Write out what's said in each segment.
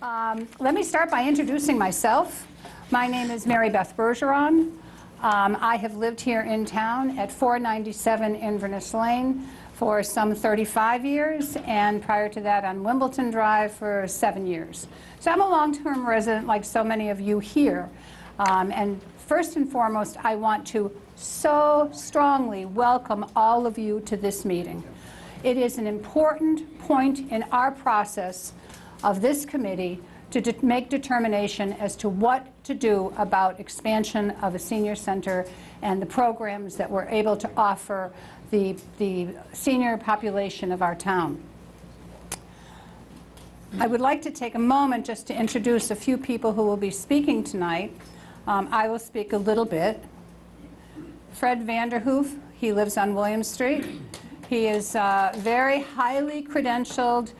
Let me start by introducing myself. My name is Mary Beth Bergeron. I have lived here in town at 497 Inverness Lane for some 35 years, and prior to that on Wimbledon Drive for 7 years. So I'm a long-term resident like so many of you here. And first and foremost, I want to so strongly welcome all of you to this meeting. It is an important point in our process of this committee to make determination as to what to do about expansion of a senior center and the programs that we're able to offer the senior population of our town. I would like to take a moment just to introduce a few people who will be speaking tonight. I will speak a little bit. Fred Vanderhoof, he lives on William Street. He is a very highly credentialed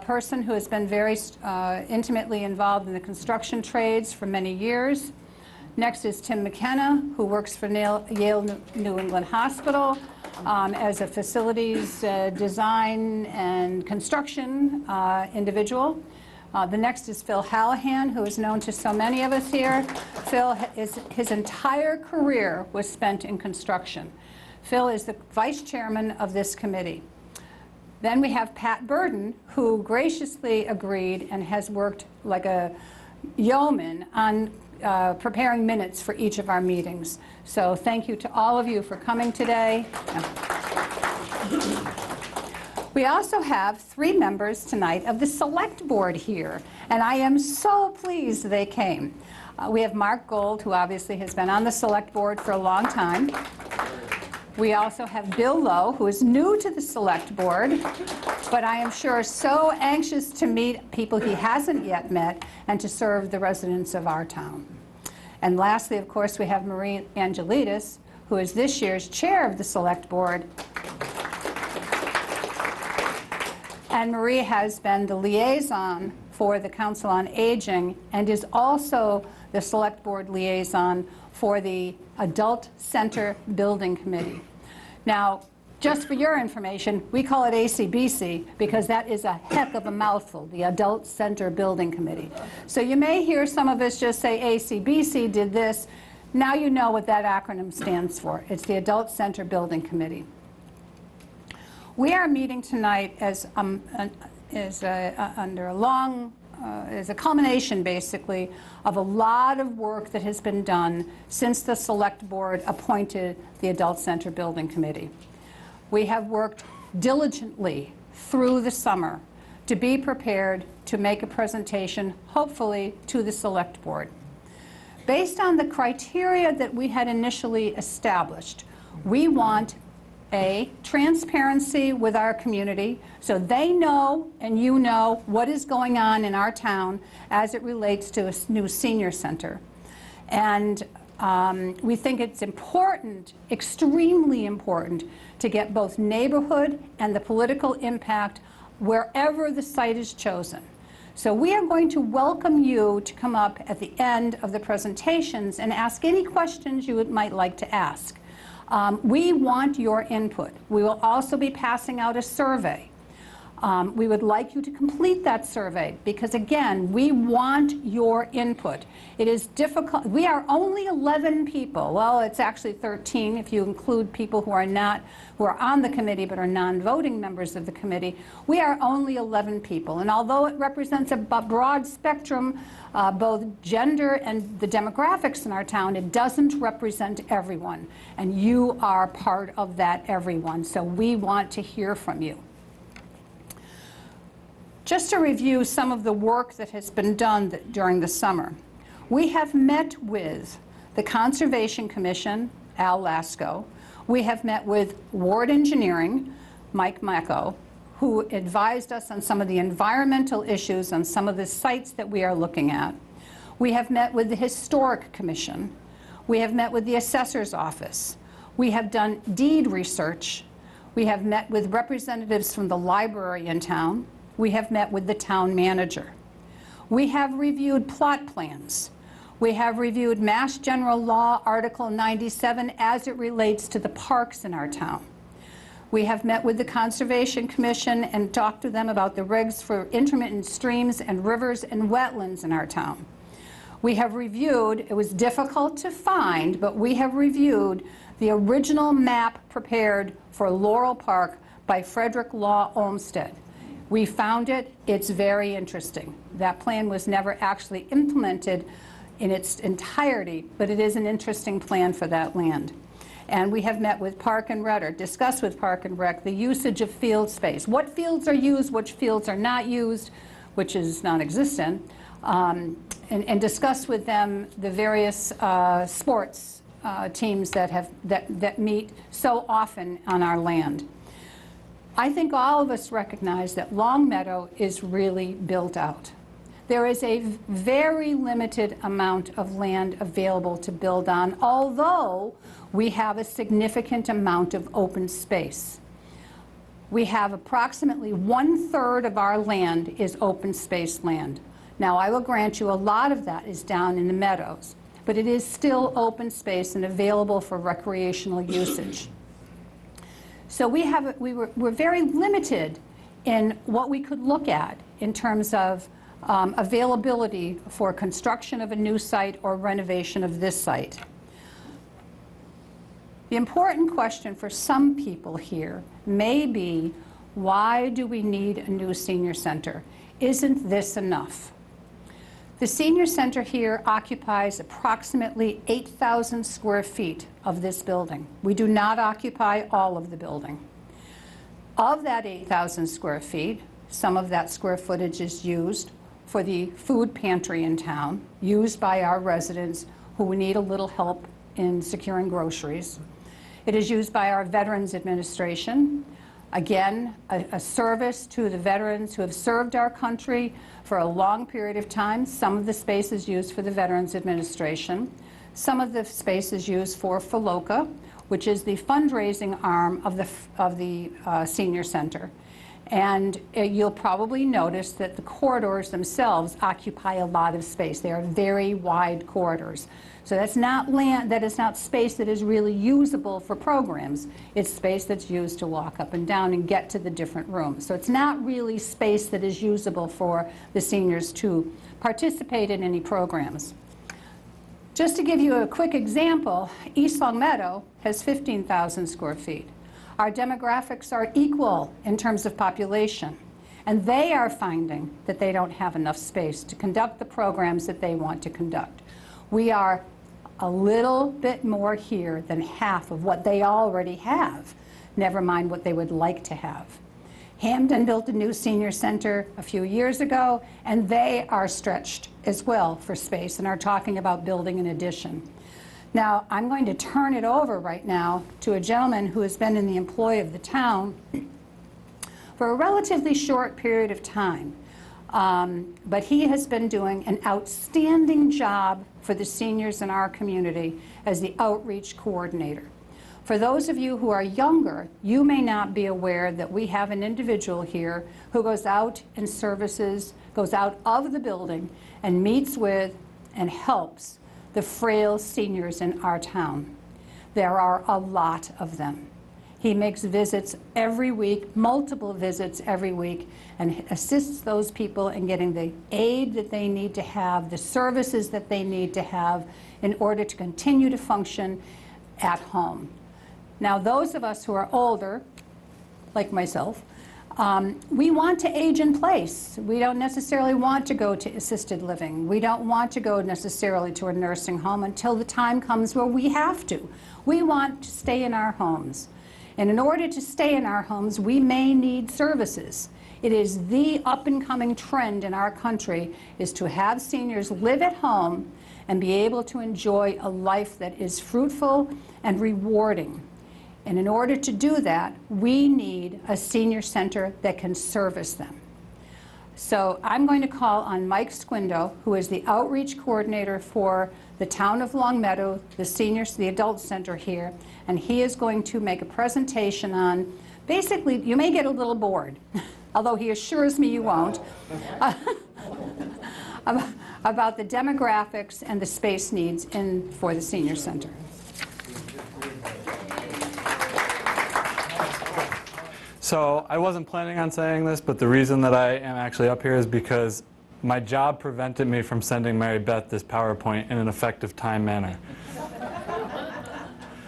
person who has been very intimately involved in the construction trades for many years. Next is Tim McKenna, who works for Yale New England Hospital as a facilities design and construction individual. The next is Phil Hallahan, who is known to so many of us here. Phil, his entire career was spent in construction. Phil is the vice chairman of this committee. Then we have Pat Burden, who graciously agreed and has worked like a yeoman on preparing minutes for each of our meetings. So thank you to all of you for coming today. We also have 3 members tonight of the Select Board here, and I am so pleased they came. We have Mark Gold, who obviously has been on the Select Board for a long time. We also have Bill Lowe, who is new to the Select Board, but I am sure so anxious to meet people he hasn't yet met and to serve the residents of our town. And lastly, of course, we have Marie Angelidis, who is this year's chair of the Select Board. And Marie has been the liaison for the Council on Aging and is also the Select Board liaison for the Adult Center Building Committee. Now, just for your information, we call it ACBC because that is a heck of a mouthful, the Adult Center Building Committee. So you may hear some of us just say ACBC did this. Now you know what that acronym stands for. It's the Adult Center Building Committee. We are meeting tonight as a culmination, basically, of a lot of work that has been done since the Select Board appointed the Adult Center Building Committee. We have worked diligently through the summer to be prepared to make a presentation, hopefully, to the Select Board. Based on the criteria that we had initially established, we want transparency with our community so they know and you know what is going on in our town as it relates to a new senior center. And we think it's important, extremely important, to get both neighborhood and the political impact wherever the site is chosen. So we are going to welcome you to come up at the end of the presentations and ask any questions you might like to ask. We want your input. We will also be passing out a survey. We would like you to complete that survey because, again, we want your input. It is difficult. We are only 11 people. Well, it's actually 13 if you include people who are on the committee but are non-voting members of the committee. We are only 11 people, and although it represents a broad spectrum, both gender and the demographics in our town, it doesn't represent everyone, and you are part of that everyone, so we want to hear from you. Just to review some of the work that has been done during the summer, we have met with the Conservation Commission, Al Lasco. We have met with Ward Engineering, Mike Mako, who advised us on some of the environmental issues on some of the sites that we are looking at. We have met with the Historic Commission. We have met with the Assessor's Office. We have done deed research. We have met with representatives from the library in town. We have met with the town manager. We have reviewed plot plans. We have reviewed Mass General Law Article 97 as it relates to the parks in our town. We have met with the Conservation Commission and talked to them about the regs for intermittent streams and rivers and wetlands in our town. We have reviewed, it was difficult to find, but we have reviewed the original map prepared for Laurel Park by Frederick Law Olmsted. We found it, it's very interesting. That plan was never actually implemented in its entirety, but it is an interesting plan for that land. And we have met with Park and Rec, or discussed with Park and Rec, the usage of field space. What fields are used, which fields are not used, which is non-existent, and discuss with them the various sports teams that meet so often on our land. I think all of us recognize that Long Meadow is really built out. There is a very limited amount of land available to build on, although we have a significant amount of open space. We have approximately 1/3 of our land is open space land. Now, I will grant you a lot of that is down in the meadows, but it is still open space and available for recreational usage. So we're very limited in what we could look at in terms of availability for construction of a new site or renovation of this site. The important question for some people here may be, why do we need a new senior center? Isn't this enough? The senior center here occupies approximately 8,000 square feet of this building. We do not occupy all of the building. Of that 8,000 square feet, some of that square footage is used for the food pantry in town, used by our residents who need a little help in securing groceries. It is used by our Veterans Administration, again, a service to the veterans who have served our country for a long period of time. Some of the space is used for the Veterans Administration. Some of the space is used for FLOCA, which is the fundraising arm of the senior center. And you'll probably notice that the corridors themselves occupy a lot of space. They are very wide corridors. So that's not land, that is not space that is really usable for programs. It's space that's used to walk up and down and get to the different rooms. So it's not really space that is usable for the seniors to participate in any programs. Just to give you a quick example, East Long Meadow has 15,000 square feet. Our demographics are equal in terms of population, and they are finding that they don't have enough space to conduct the programs that they want to conduct. We are a little bit more here than half of what they already have, never mind what they would like to have. Hamden built a new senior center a few years ago, and they are stretched as well for space and are talking about building an addition. Now, I'm going to turn it over right now to a gentleman who has been in the employ of the town for a relatively short period of time. But he has been doing an outstanding job for the seniors in our community as the outreach coordinator. For those of you who are younger, you may not be aware that we have an individual here who goes out and services, goes out of the building and meets with and helps the frail seniors in our town. There are a lot of them. He makes visits every week, multiple visits every week, and assists those people in getting the aid that they need to have, the services that they need to have in order to continue to function at home. Now, those of us who are older, like myself, we want to age in place. We don't necessarily want to go to assisted living. We don't want to go necessarily to a nursing home until the time comes where we have to. We want to stay in our homes. And in order to stay in our homes, we may need services. It is the up-and-coming trend in our country is to have seniors live at home and be able to enjoy a life that is fruitful and rewarding. And in order to do that, we need a senior center that can service them. So I'm going to call on Mike Squindo, who is the outreach coordinator for the town of Long Meadow, the adult center here, and he is going to make a presentation on, basically, you may get a little bored, although he assures me you won't, about the demographics and the space needs for the senior center. So I wasn't planning on saying this, but the reason that I am actually up here is because my job prevented me from sending Mary Beth this PowerPoint in an effective time manner.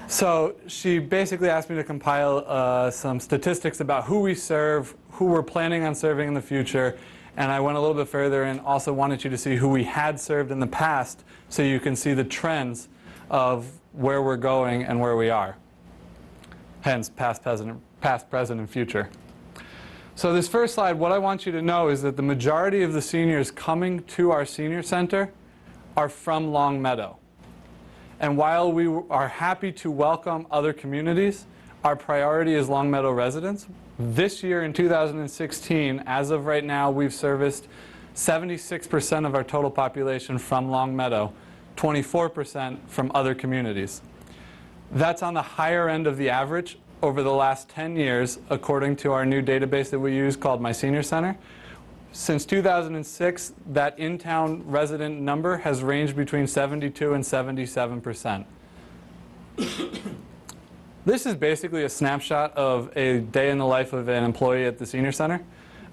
So she basically asked me to compile some statistics about who we serve, who we're planning on serving in the future, and I went a little bit further and also wanted you to see who we had served in the past so you can see the trends of where we're going and where we are. Hence, past, present, and future. So this first slide, what I want you to know is that the majority of the seniors coming to our senior center are from Long Meadow. And while we are happy to welcome other communities, our priority is Long Meadow residents. This year in 2016, as of right now, we've serviced 76% of our total population from Long Meadow, 24% from other communities. That's on the higher end of the average over the last 10 years, according to our new database that we use called My Senior Center. Since 2006, that in-town resident number has ranged between 72 and 77%. This is basically a snapshot of a day in the life of an employee at the senior center.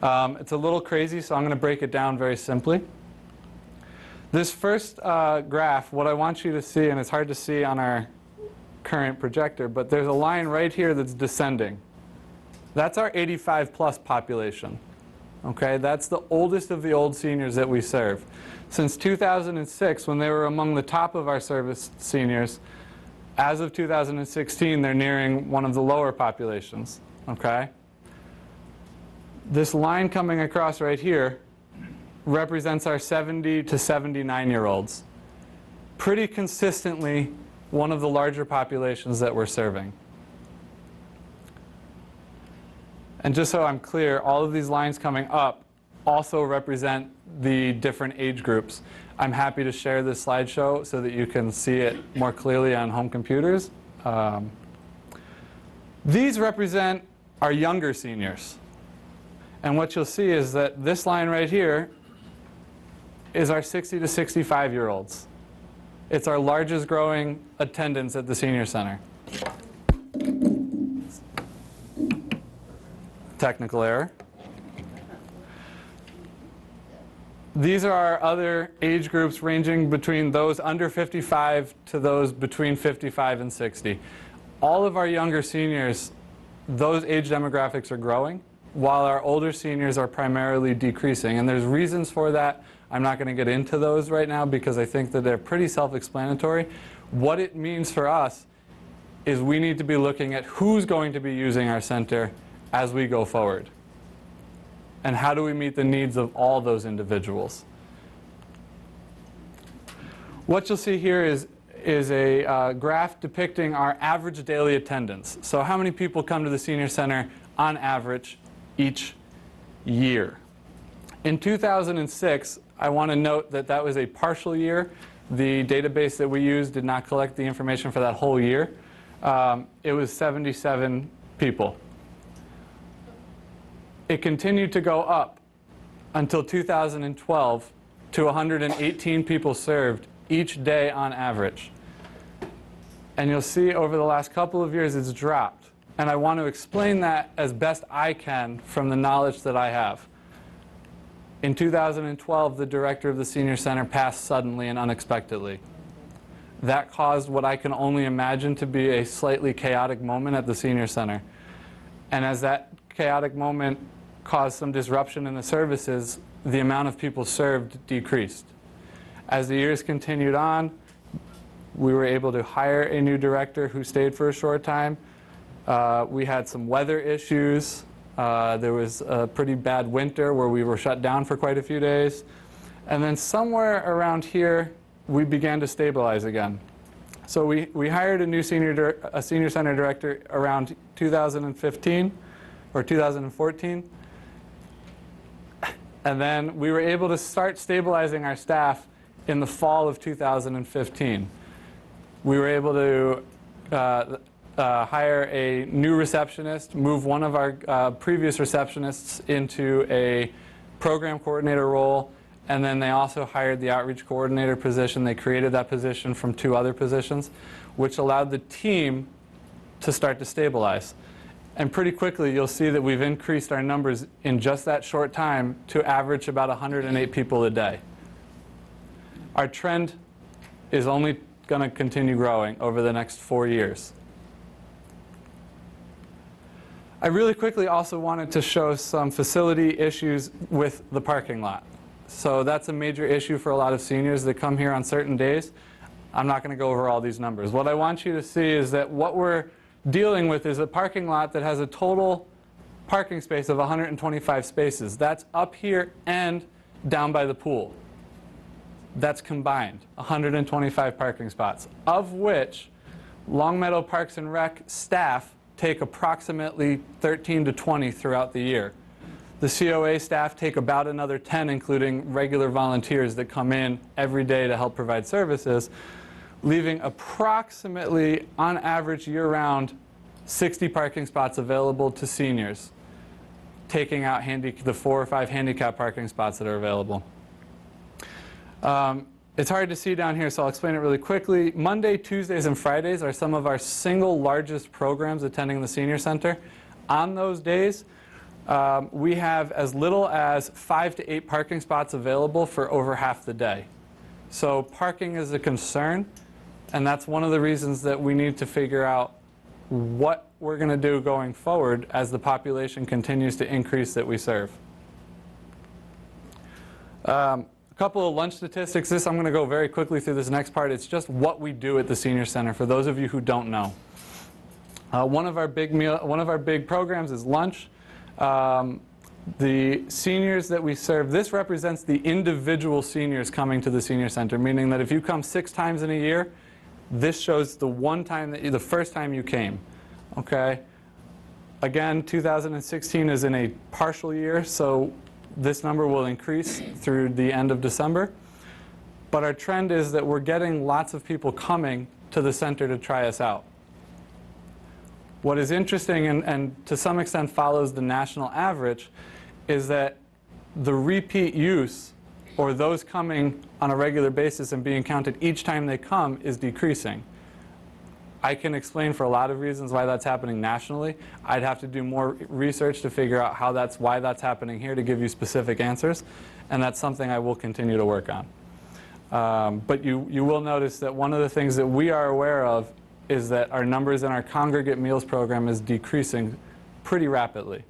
It's a little crazy, so I'm going to break it down very simply. This first graph, what I want you to see, and it's hard to see on our current projector, but there's a line right here that's descending. That's our 85 plus population. Okay, that's the oldest of the old seniors that we serve. Since 2006, when they were among the top of our service seniors, as of 2016, they're nearing one of the lower populations. Okay? This line coming across right here represents our 70 to 79-year-olds. Pretty consistently, one of the larger populations that we're serving. And just so I'm clear, all of these lines coming up also represent the different age groups. I'm happy to share this slideshow so that you can see it more clearly on home computers. These represent our younger seniors. And what you'll see is that this line right here is our 60 to 65-year-olds. It's our largest growing attendance at the senior center. Technical error. These are our other age groups ranging between those under 55 to those between 55 and 60. All of our younger seniors, those age demographics are growing, while our older seniors are primarily decreasing. And there's reasons for that. I'm not going to get into those right now because I think that they're pretty self-explanatory. What it means for us is we need to be looking at who's going to be using our center as we go forward. And how do we meet the needs of all those individuals? What you'll see here is a graph depicting our average daily attendance. So how many people come to the senior center on average each year? In 2006, I want to note that that was a partial year. The database that we used did not collect the information for that whole year. It was 77 people. It continued to go up until 2012 to 118 people served each day on average. And you'll see over the last couple of years it's dropped. And I want to explain that as best I can from the knowledge that I have. In 2012, the director of the senior center passed suddenly and unexpectedly. That caused what I can only imagine to be a slightly chaotic moment at the senior center. And as that chaotic moment caused some disruption in the services, the amount of people served decreased. As the years continued on, we were able to hire a new director who stayed for a short time. We had some weather issues. There was a pretty bad winter where we were shut down for quite a few days. And then somewhere around here, we began to stabilize again. So we hired a new senior center director around 2015 or 2014. And then we were able to start stabilizing our staff in the fall of 2015. We were able to hire a new receptionist, move one of our previous receptionists into a program coordinator role, and then they also hired the outreach coordinator position. They created that position from 2 other positions, which allowed the team to start to stabilize. And pretty quickly, you'll see that we've increased our numbers in just that short time to average about 108 people a day. Our trend is only going to continue growing over the next 4 years. I really quickly also wanted to show some facility issues with the parking lot. So that's a major issue for a lot of seniors that come here on certain days. I'm not going to go over all these numbers. What I want you to see is that what we're dealing with is a parking lot that has a total parking space of 125 spaces. That's up here and down by the pool. That's combined, 125 parking spots, of which Longmeadow Parks and Rec staff take approximately 13 to 20 throughout the year. The COA staff take about another 10, including regular volunteers that come in every day to help provide services, leaving approximately, on average, year-round, 60 parking spots available to seniors, taking out the 4 or 5 handicap parking spots that are available. It's hard to see down here, so I'll explain it really quickly. Monday, Tuesdays, and Fridays are some of our single largest programs attending the senior center. On those days, we have as little as 5 to 8 parking spots available for over half the day. So parking is a concern, and that's one of the reasons that we need to figure out what we're going to do going forward as the population continues to increase that we serve. A couple of lunch statistics. I'm going to go very quickly through this next part. It's just what we do at the senior center for those of you who don't know. One of our big programs is lunch. The seniors that we serve, this represents the individual seniors coming to the senior center, meaning that if you come 6 times in a year, this shows the first time you came. Okay? Again, 2016 is in a partial year, so this number will increase through the end of December. But our trend is that we're getting lots of people coming to the center to try us out. What is interesting and to some extent follows the national average is that the repeat use, or those coming on a regular basis and being counted each time they come, is decreasing. I can explain for a lot of reasons why that's happening nationally. I'd have to do more research to figure out why that's happening here to give you specific answers, and that's something I will continue to work on. But you will notice that one of the things that we are aware of is that our numbers in our congregate meals program is decreasing pretty rapidly.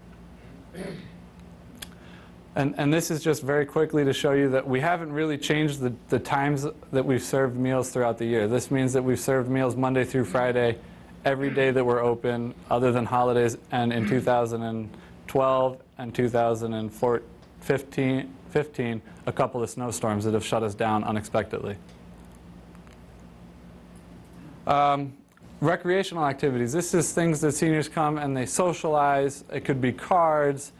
And this is just very quickly to show you that we haven't really changed the times that we've served meals throughout the year. This means that we've served meals Monday through Friday every day that we're open other than holidays, and in 2012 and 2015, a couple of snowstorms that have shut us down unexpectedly. Recreational activities. This is things that seniors come and they socialize. It could be cards.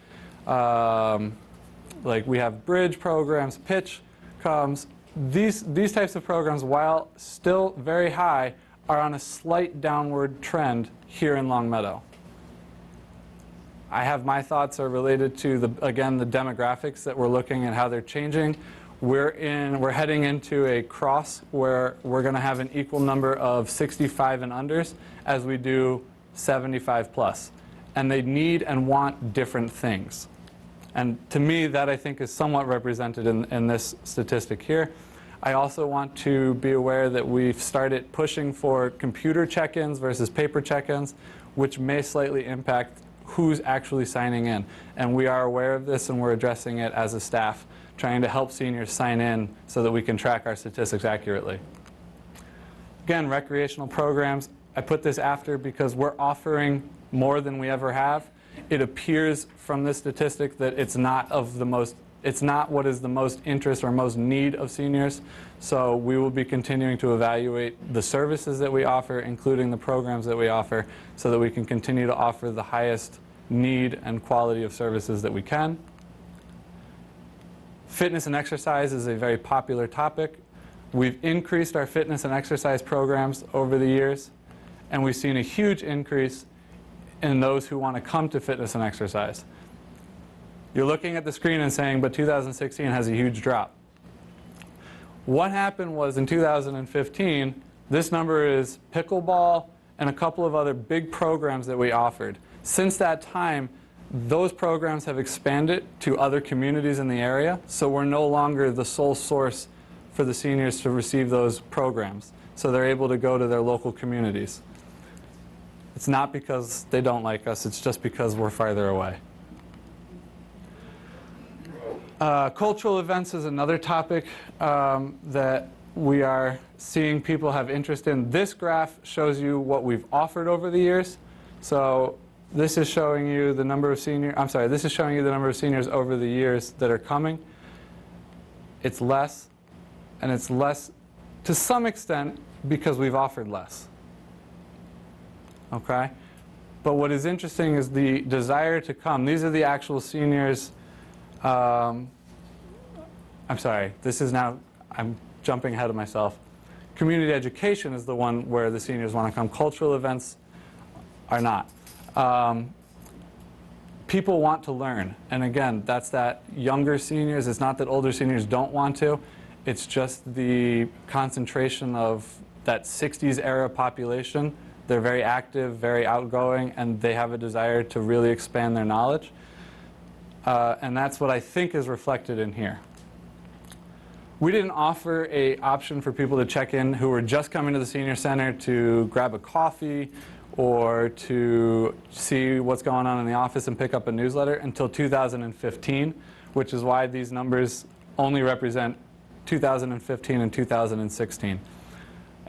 Like we have bridge programs, pitch comes. These types of programs, while still very high, are on a slight downward trend here in Longmeadow. I have my thoughts are related to again the demographics that we're looking at how they're changing. We're heading into a cross where we're going to have an equal number of 65 and unders as we do 75 plus, and they need and want different things. And to me, that I think is somewhat represented in this statistic here. I also want to be aware that we've started pushing for computer check-ins versus paper check-ins, which may slightly impact who's actually signing in. And we are aware of this, and we're addressing it as a staff, trying to help seniors sign in so that we can track our statistics accurately. Again, recreational programs. I put this after because we're offering more than we ever have. It appears from this statistic that it's not what is the most interest or most need of seniors. So we will be continuing to evaluate the services that we offer, including the programs that we offer, so that we can continue to offer the highest need and quality of services that we can. Fitness and exercise is a very popular topic. We've increased our fitness and exercise programs over the years, and we've seen a huge increase in those who want to come to fitness and exercise. You're looking at the screen and saying, but 2016 has a huge drop. What happened was in 2015, this number is pickleball and a couple of other big programs that we offered. Since that time, those programs have expanded to other communities in the area, so we're no longer the sole source for the seniors to receive those programs. So they're able to go to their local communities. It's not because they don't like us, it's just because we're farther away. Cultural events is another topic that we are seeing people have interest in. This graph shows you what we've offered over the years. So this is showing you the number of this is showing you the number of seniors over the years that are coming. It's less, and it's less to some extent because we've offered less. Okay? But what is interesting is the desire to come. These are the actual seniors. I'm sorry, this is now, I'm jumping ahead of myself. Community education is the one where the seniors want to come. Cultural events are not. People want to learn. And again, that's that younger seniors. It's not that older seniors don't want to. It's just the concentration of that 60s era population. They're very active, very outgoing, and they have a desire to really expand their knowledge. And that's what I think is reflected in here. We didn't offer an option for people to check in who were just coming to the senior center to grab a coffee or to see what's going on in the office and pick up a newsletter until 2015, which is why these numbers only represent 2015 and 2016.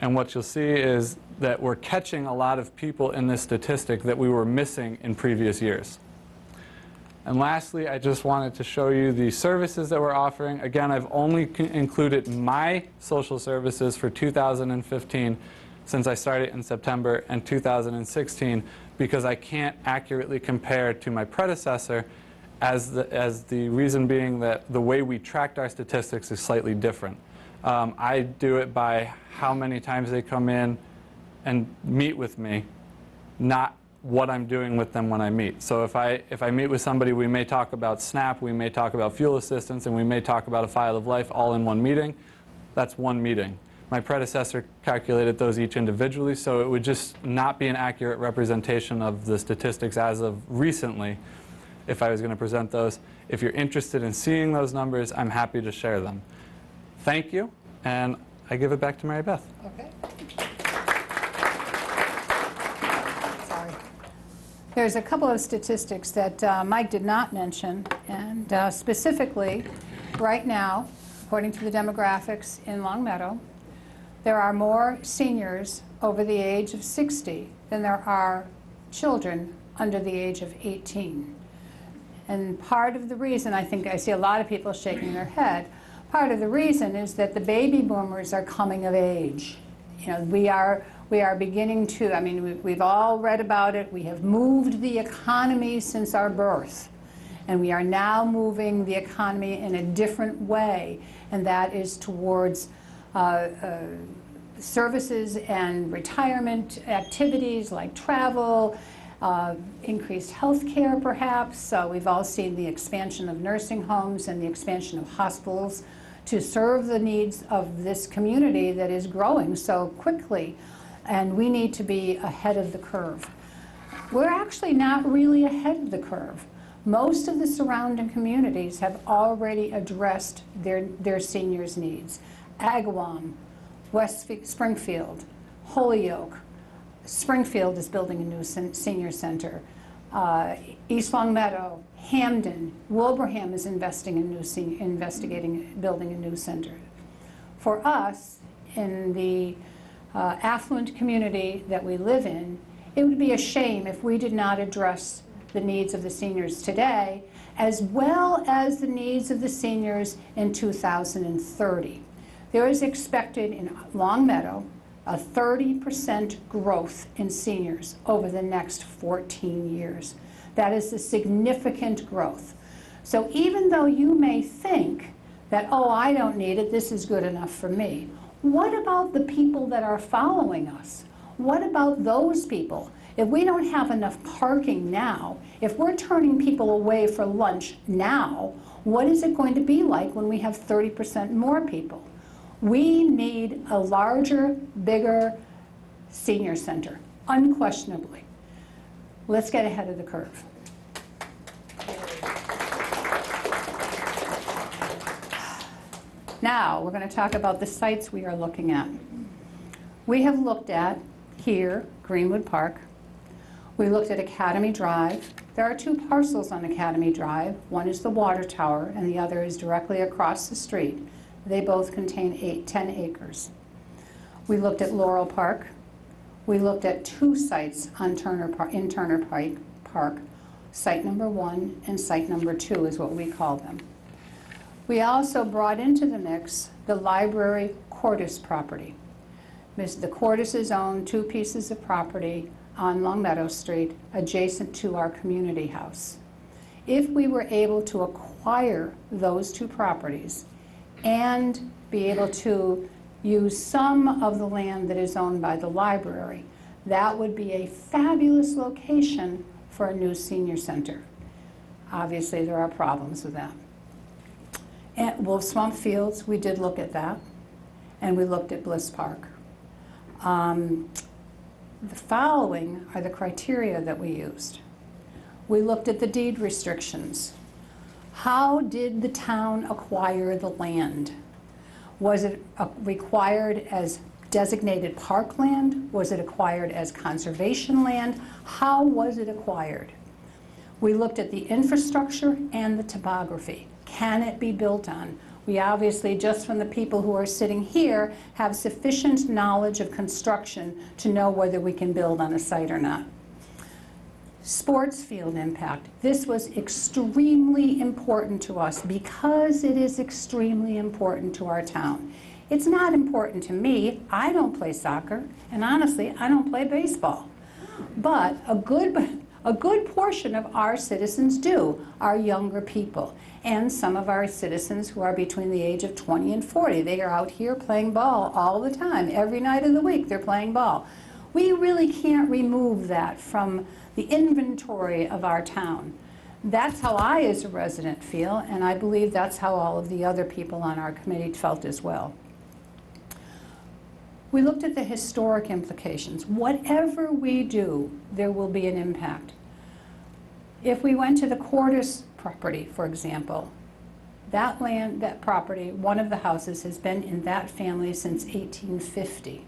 And what you'll see is that we're catching a lot of people in this statistic that we were missing in previous years. And lastly, I just wanted to show you the services that we're offering. Again, I've only included my social services for 2015 since I started in September, and 2016 because I can't accurately compare to my predecessor, as the reason being that the way we tracked our statistics is slightly different. I do it by how many times they come in and meet with me, not what I'm doing with them when I meet. So if I meet with somebody, we may talk about SNAP, we may talk about fuel assistance, and we may talk about a file of life all in one meeting. That's one meeting. My predecessor calculated those each individually, so it would just not be an accurate representation of the statistics as of recently if I was going to present those. If you're interested in seeing those numbers, I'm happy to share them. Thank you, and I give it back to Mary Beth. Okay. Sorry. There's a couple of statistics that Mike did not mention, and specifically, right now, according to the demographics in Longmeadow, there are more seniors over the age of 60 than there are children under the age of 18. And part of the reason, I think I see a lot of people shaking their head, part of the reason is that the baby boomers are coming of age. You know, we are beginning to, I mean, we've all read about it. We have moved the economy since our birth. And we are now moving the economy in a different way, and that is towards services and retirement activities like travel, increased health care perhaps. So we've all seen the expansion of nursing homes and the expansion of hospitals to serve the needs of this community that is growing so quickly, and we need to be ahead of the curve. We're actually not really ahead of the curve. Most of the surrounding communities have already addressed their seniors' needs. Agawam, West Springfield, Holyoke. Springfield is building a new senior center. East Longmeadow, Hamden, Wilbraham is investigating building a new center. For us, in the affluent community that we live in, it would be a shame if we did not address the needs of the seniors today, as well as the needs of the seniors in 2030. There is expected in Longmeadow a 30% growth in seniors over the next 14 years. That is a significant growth. So even though you may think that, oh, I don't need it, this is good enough for me, what about the people that are following us? What about those people? If we don't have enough parking now, if we're turning people away for lunch now, what is it going to be like when we have 30% more people? We need a larger, bigger senior center, unquestionably. Let's get ahead of the curve. Now, we're going to talk about the sites we are looking at. We have looked at here, Greenwood Park. We looked at Academy Drive. There are 2 parcels on Academy Drive. One is the water tower, and the other is directly across the street. They both contain 10 acres. We looked at Laurel Park. We looked at 2 sites on Turner Park. Site number 1 and site number 2 is what we call them. We also brought into the mix the library Cordes property. The Cordeses own 2 pieces of property on Longmeadow Street adjacent to our community house. If we were able to acquire those 2 properties and be able to use some of the land that is owned by the library, that would be a fabulous location for a new senior center. Obviously, there are problems with that. At Wolf Swamp Fields, we did look at that, and we looked at Bliss Park. The following are the criteria that we used. We looked at the deed restrictions. How did the town acquire the land? Was it required as designated parkland? Was it acquired as conservation land? How was it acquired? We looked at the infrastructure and the topography. Can it be built on? We obviously, just from the people who are sitting here, have sufficient knowledge of construction to know whether we can build on a site or not. Sports field impact. This was extremely important to us because it is extremely important to our town. It's not important to me. I don't play soccer, and honestly, I don't play baseball. But a good portion of our citizens do, our younger people, and some of our citizens who are between the age of 20 and 40. They are out here playing ball all the time. Every night of the week they're playing ball. We really can't remove that from the inventory of our town. That's how I as a resident feel, and I believe that's how all of the other people on our committee felt as well. We looked at the historic implications. Whatever we do, there will be an impact. If we went to the Cordes property, for example, that land, that property, one of the houses has been in that family since 1850.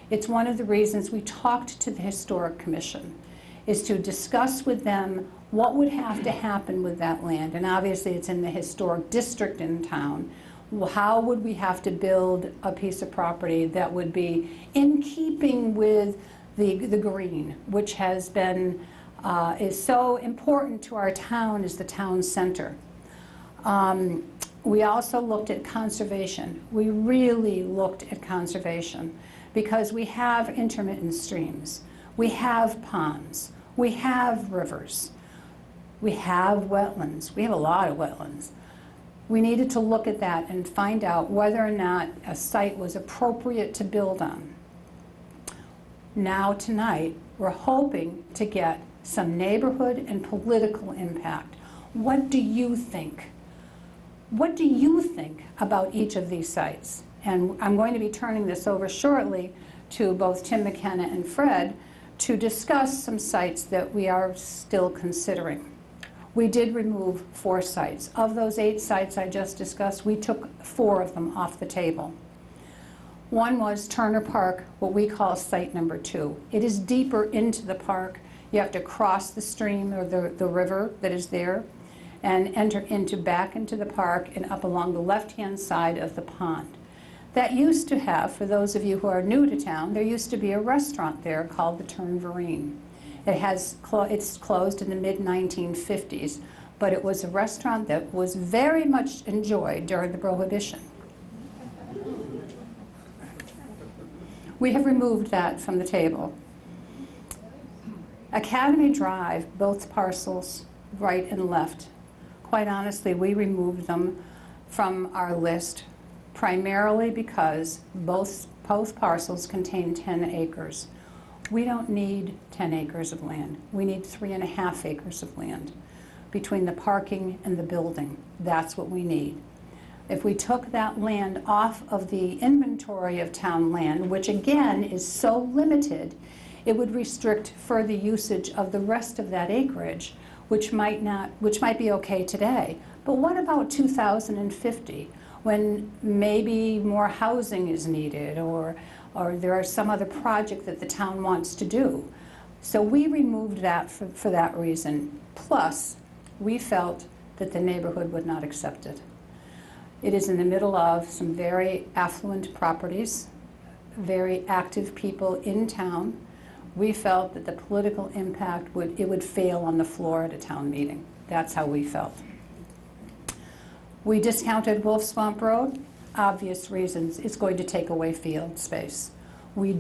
It's one of the reasons we talked to the Historic Commission, is to discuss with them what would have to happen with that land. And obviously it's in the historic district in town. How would we have to build a piece of property that would be in keeping with the green, which has been, is so important to our town as the town center. We also looked at conservation. We really looked at conservation because we have intermittent streams. We have ponds. We have rivers. We have wetlands. We have a lot of wetlands. We needed to look at that and find out whether or not a site was appropriate to build on. Now tonight, we're hoping to get some neighborhood and political impact. What do you think? What do you think about each of these sites? And I'm going to be turning this over shortly to both Tim McKenna and Fred to discuss some sites that we are still considering. We did remove 4 sites. Of those 8 sites I just discussed, we took 4 of them off the table. One was Turner Park, what we call site number 2. It is deeper into the park. You have to cross the stream or the river that is there and enter back into the park and up along the left-hand side of the pond. That used to have, for those of you who are new to town, there used to be a restaurant there called the Turnverine. It's closed in the mid-1950s, but it was a restaurant that was very much enjoyed during the Prohibition. We have removed that from the table. Academy Drive, both parcels, right and left. Quite honestly, we removed them from our list primarily because both parcels contain 10 acres. We don't need 10 acres of land. We need 3.5 acres of land between the parking and the building. That's what we need. If we took that land off of the inventory of town land, which again is so limited, it would restrict further usage of the rest of that acreage, which might be okay today. But what about 2050, when maybe more housing is needed, or there is some other project that the town wants to do? So we removed that for that reason. Plus, we felt that the neighborhood would not accept it. It is in the middle of some very affluent properties, very active people in town. We felt that the political impact would fail on the floor at a town meeting. That's how we felt. We discounted Wolf Swamp Road. Obvious reasons. It's going to take away field space. We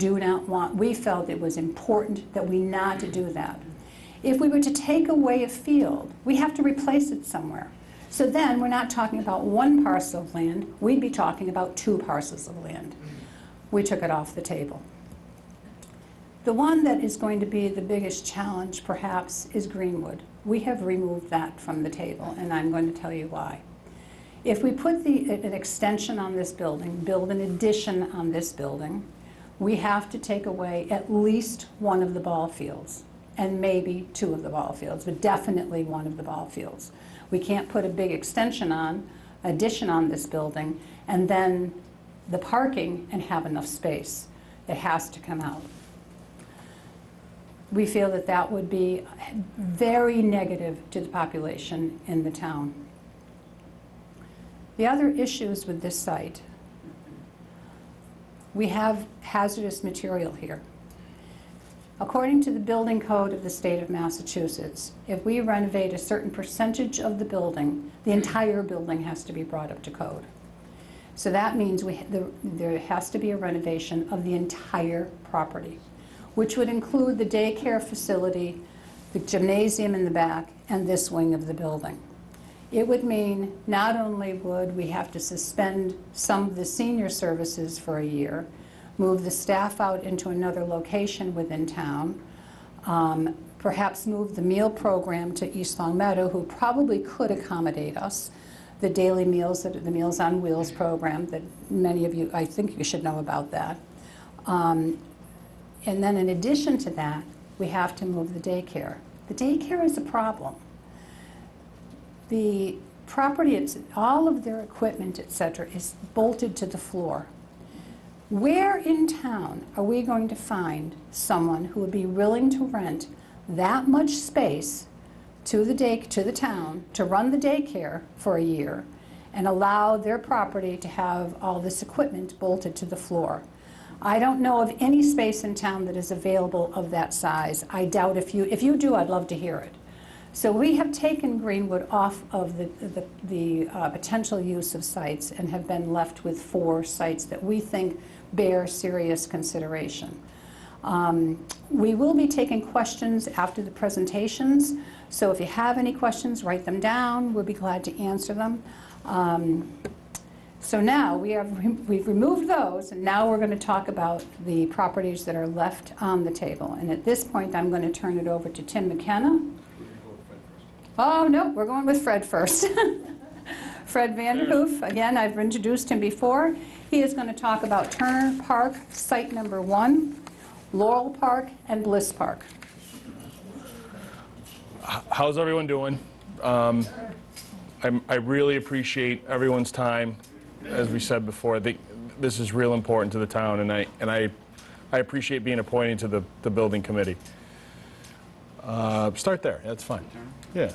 felt it was important that we not do that. If we were to take away a field, we have to replace it somewhere. So then we're not talking about one parcel of land, we'd be talking about 2 parcels of land. We took it off the table. The one that is going to be the biggest challenge, perhaps, is Greenwood. We have removed that from the table, and I'm going to tell you why. If we put an extension on this building, build an addition on this building, we have to take away at least one of the ball fields, and maybe 2 of the ball fields, but definitely one of the ball fields. We can't put a big addition on this building, and then the parking and have enough space. It has to come out. We feel that that would be very negative to the population in the town. The other issues with this site, we have hazardous material here. According to the building code of the state of Massachusetts, if we renovate a certain percentage of the building, the entire building has to be brought up to code. So that means there has to be a renovation of the entire property, which would include the daycare facility, the gymnasium in the back, and this wing of the building. It would mean not only would we have to suspend some of the senior services for a year, move the staff out into another location within town, perhaps move the meal program to East Long Meadow, who probably could accommodate us, the daily meals, the Meals on Wheels program that many of you, I think you should know about that. And then in addition to that, we have to move the daycare. The daycare is a problem. The property, all of their equipment, et cetera, is bolted to the floor. Where in town are we going to find someone who would be willing to rent that much space to the town to run the daycare for a year and allow their property to have all this equipment bolted to the floor? I don't know of any space in town that is available of that size. I doubt if you do, I'd love to hear it. So we have taken Greenwood off of the potential use of sites and have been left with 4 sites that we think bear serious consideration. We will be taking questions after the presentations, so if you have any questions, write them down. We'll be glad to answer them. So now we've removed those, and now we're going to talk about the properties that are left on the table. And at this point, I'm going to turn it over to Tim McKenna. Oh, no, we're going with Fred first. Fred Vanderhoof, again, I've introduced him before. He is going to talk about Turner Park, site number 1, Laurel Park, and Bliss Park. How's everyone doing? I really appreciate everyone's time. As we said before, I think this is real important to the town, and I appreciate being appointed to the building committee. Start there. That's fine. Yeah.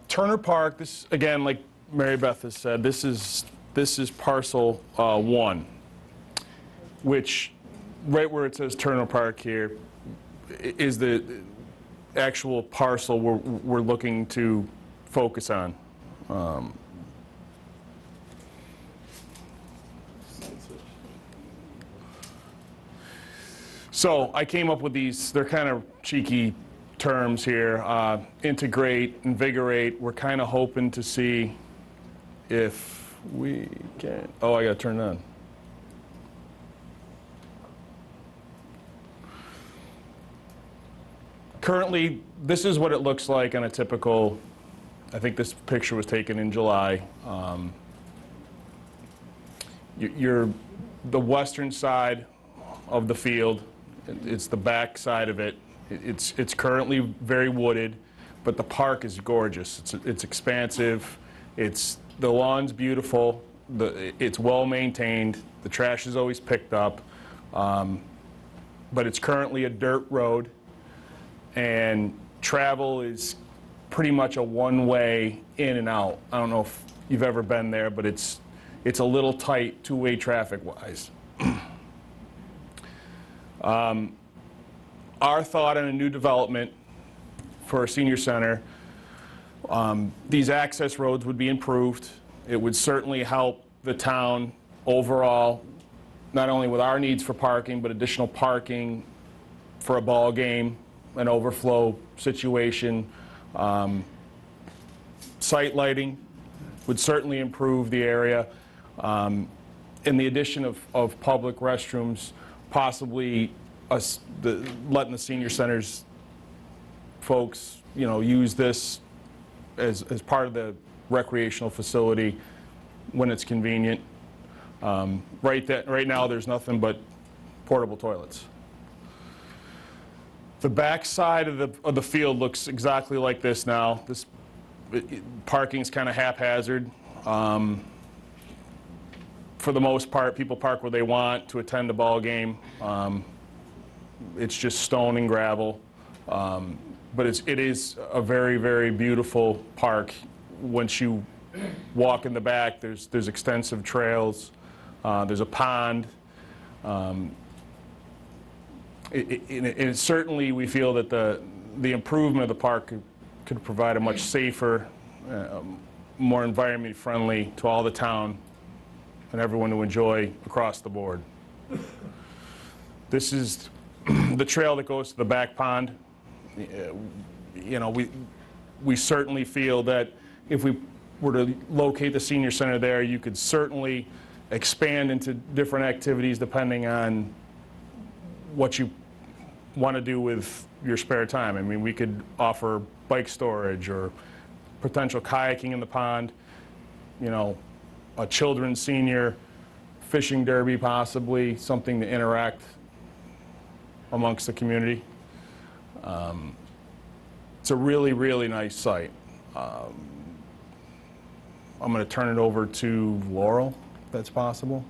Turner Park. This again, like Mary Beth has said, this is parcel 1, which right where it says Turner Park here is the actual parcel we're looking to focus on. So I came up with these, they're kind of cheeky terms here. Integrate, invigorate. We're kind of hoping to see if we can, oh, I got to turn it on. Currently, this is what it looks like on a typical, I think this picture was taken in July. you're the western side of the field. It's the back side of it. It's currently very wooded, but the park is gorgeous. It's expansive. The lawn's beautiful. It's well maintained. The trash is always picked up. But it's currently a dirt road, and travel is pretty much a one-way in and out. I don't know if you've ever been there, but it's a little tight two-way traffic-wise. Our thought on a new development for a senior center, these access roads would be improved. It would certainly help the town overall, not only with our needs for parking, but additional parking for a ball game, an overflow situation. Site lighting would certainly improve the area. And the addition of public restrooms, possibly letting the senior centers folks, use this as part of the recreational facility when it's convenient. Right now, there's nothing but portable toilets. The back side of the field looks exactly like this now. Parking's kind of haphazard. For the most part, people park where they want to attend a ball game. It's just stone and gravel. But it is a very, very beautiful park. Once you walk in the back, there's extensive trails. There's a pond. Certainly, we feel that the improvement of the park could provide a much safer, more environmentally friendly to all the town and everyone to enjoy across the board. This is the trail that goes to the back pond. We certainly feel that if we were to locate the senior center there, you could certainly expand into different activities depending on what you want to do with your spare time. I mean, we could offer bike storage or potential kayaking in the pond, a children's senior fishing derby possibly, something to interact amongst the community. It's a really, really nice site. I'm going to turn it over to Laurel, if that's possible.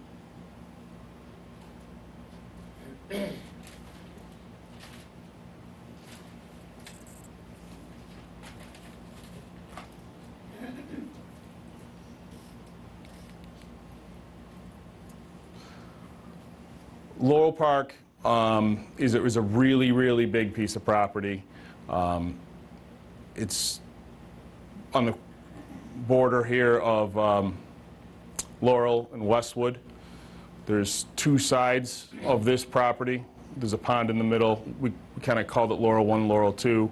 Laurel Park is a really, really big piece of property. It's on the border here of Laurel and Westwood. There's two sides of this property. There's a pond in the middle. We kind of called it Laurel 1, Laurel 2.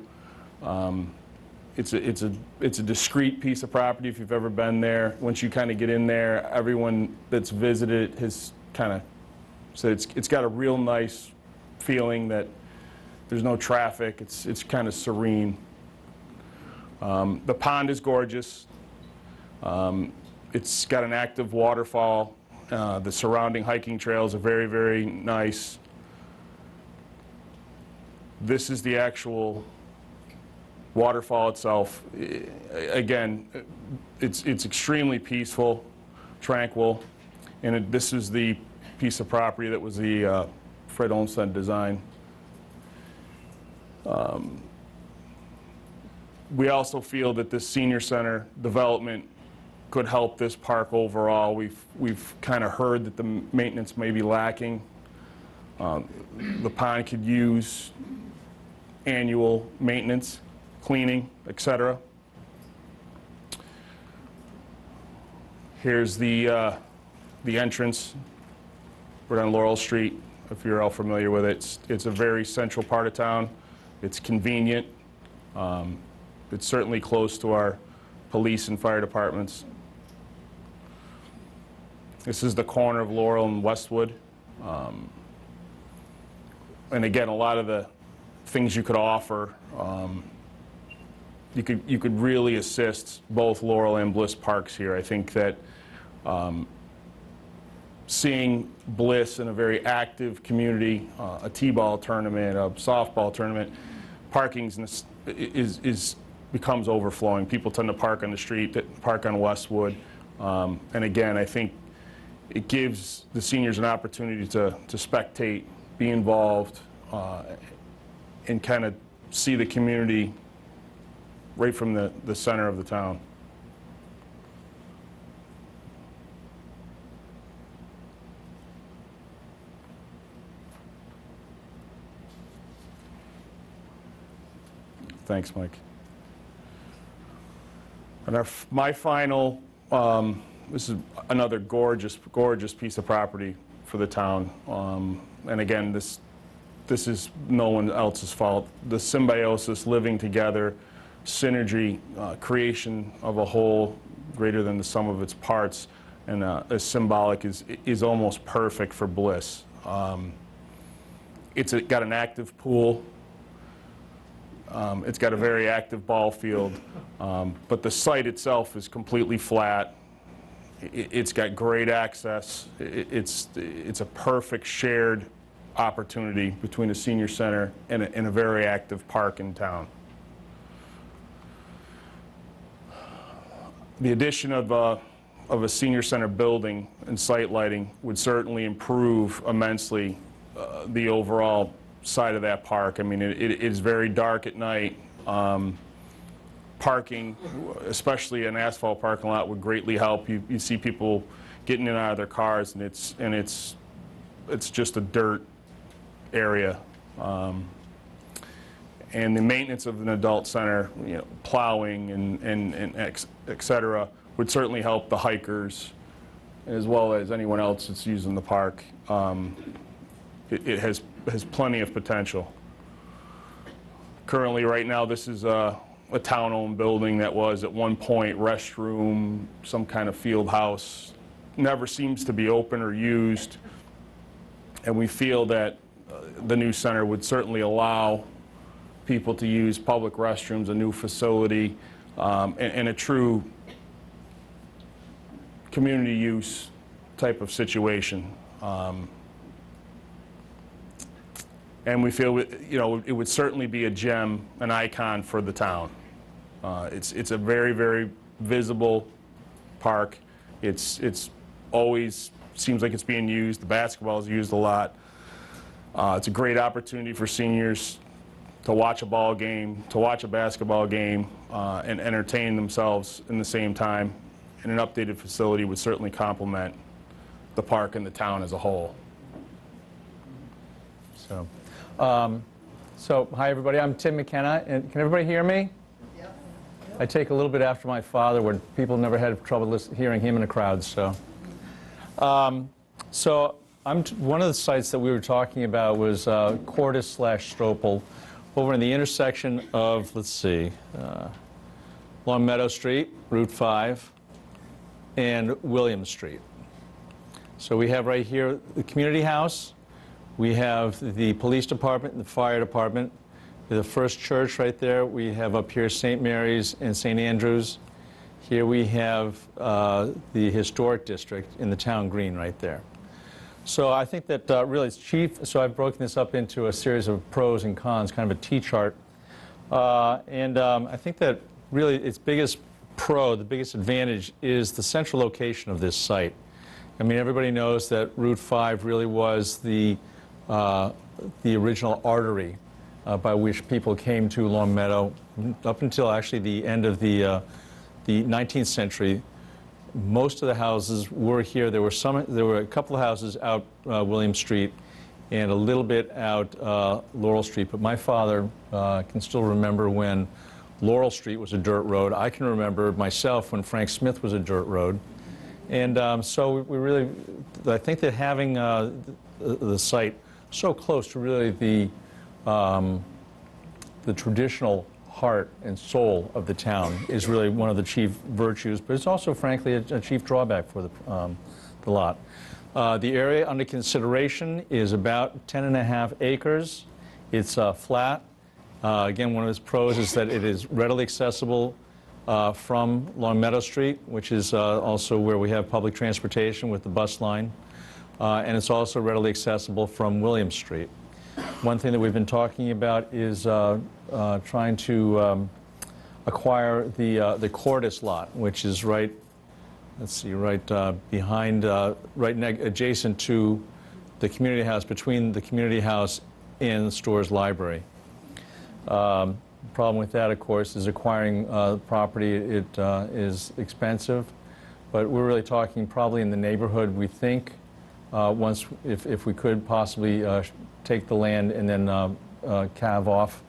It's a discrete piece of property if you've ever been there. Once you kind of get in there, everyone that's visited has kind of said it's got a real nice feeling that there's no traffic. It's kind of serene. The pond is gorgeous. It's got an active waterfall. The surrounding hiking trails are very, very nice. This is the actual waterfall itself. Again, it's extremely peaceful, tranquil, and this is the piece of property that was the Fred Olmsted design. We also feel that this senior center development could help this park overall. We've kind of heard that the maintenance may be lacking. The pond could use annual maintenance, cleaning, etc. Here's the entrance. We're on Laurel Street, if you're all familiar with it. It's a very central part of town. It's convenient. It's certainly close to our police and fire departments. This is the corner of Laurel and Westwood. And again, a lot of the things you could offer, you could really assist both Laurel and Bliss parks here. I think that seeing Bliss in a very active community, a t-ball tournament, a softball tournament, parking becomes overflowing. People tend to park on the street, park on Westwood, and again, I think it gives the seniors an opportunity to spectate, be involved, and kind of see the community right from the center of the town. Thanks, Mike. And my final, this is another gorgeous, gorgeous piece of property for the town. And again, this is no one else's fault. The symbiosis, living together, synergy, creation of a whole greater than the sum of its parts, and as symbolic is almost perfect for Bliss. It's got an active pool. It's got a very active ball field, but the site itself is completely flat. It's got great access. It's a perfect shared opportunity between a senior center and a very active park in town. The addition of a senior center building and site lighting would certainly improve immensely the overall side of that park. I mean, it is very dark at night. Parking, especially an asphalt parking lot, would greatly help. You see people getting in and out of their cars, and it's just a dirt area. And the maintenance of an adult center, you know, plowing and et cetera, would certainly help the hikers as well as anyone else that's using the park. It has plenty of potential. Currently, right now, this is a town-owned building that was at one point restroom, some kind of field house, never seems to be open or used. And we feel that the new center would certainly allow people to use public restrooms, a new facility, and a true community use type of situation. And we feel, you know, it would certainly be a gem, an icon for the town. It's a very, very visible park. It's always seems like it's being used. The basketball is used a lot. It's a great opportunity for seniors to watch a ball game, to watch a basketball game, and entertain themselves in the same time. And an updated facility would certainly complement the park and the town as a whole. So, hi everybody, I'm Tim McKenna, and can everybody hear me? Yep. I take a little bit after my father, where people never had trouble hearing him in a crowd, so. One of the sites that we were talking about was Cordis/Stropel, over in the intersection of, let's see, Long Meadow Street, Route 5, and William Street. So we have right here the community house. We have the police department and the fire department. The first church right there. We have up here St. Mary's and St. Andrews. Here we have the historic district in the town green right there. So I think that really it's chief. So I've broken this up into a series of pros and cons, kind of a T-chart. I think that really its biggest pro, the biggest advantage, is the central location of this site. I mean, everybody knows that Route 5 really was the original artery by which people came to Long Meadow up until actually the end of the 19th century. Most of the houses were here. There were a couple of houses out William Street and a little bit out Laurel Street. But my father can still remember when Laurel Street was a dirt road. I can remember myself when Frank Smith was a dirt road. And so we really, I think that having the site so close to really the traditional heart and soul of the town is really one of the chief virtues, but it's also, frankly, a chief drawback for the lot. The area under consideration is about 10.5 acres. It's flat. Again, one of its pros is that it is readily accessible from Long Meadow Street, which is also where we have public transportation with the bus line. and it's also readily accessible from William Street. One thing that we've been talking about is trying to acquire the Cordis lot, which is right, let's see, right behind, adjacent to the community house, between the community house and the store's library. Problem with that, of course, is acquiring property. It is expensive, but we're really talking probably in the neighborhood, we think, if we could possibly take the land and then calve off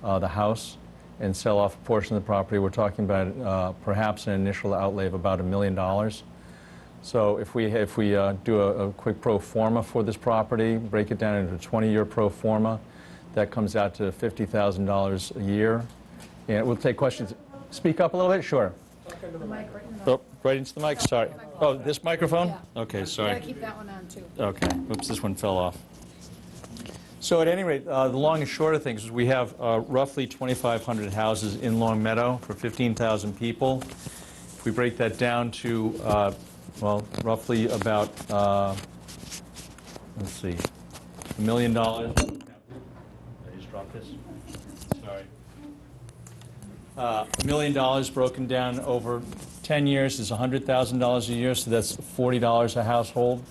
the house and sell off a portion of the property. We're talking about perhaps an initial outlay of about $1 million. So if we do a quick pro forma for this property, break it down into a 20-year pro forma, that comes out to $50,000 a year. And we'll take questions. Speak up a little bit, sure. Oh, right into the mic, sorry. Oh, this microphone? Yeah. Okay, sorry. Gotta keep that one on too. Okay, oops, this one fell off. So at any rate, the long and short of things is we have roughly 2,500 houses in Long Meadow for 15,000 people. If we break that down to, well, roughly about, let's see, $1 million. I just dropped this. Sorry. $1 million broken down over 10 years is $100,000 a year, so that's $40 a household.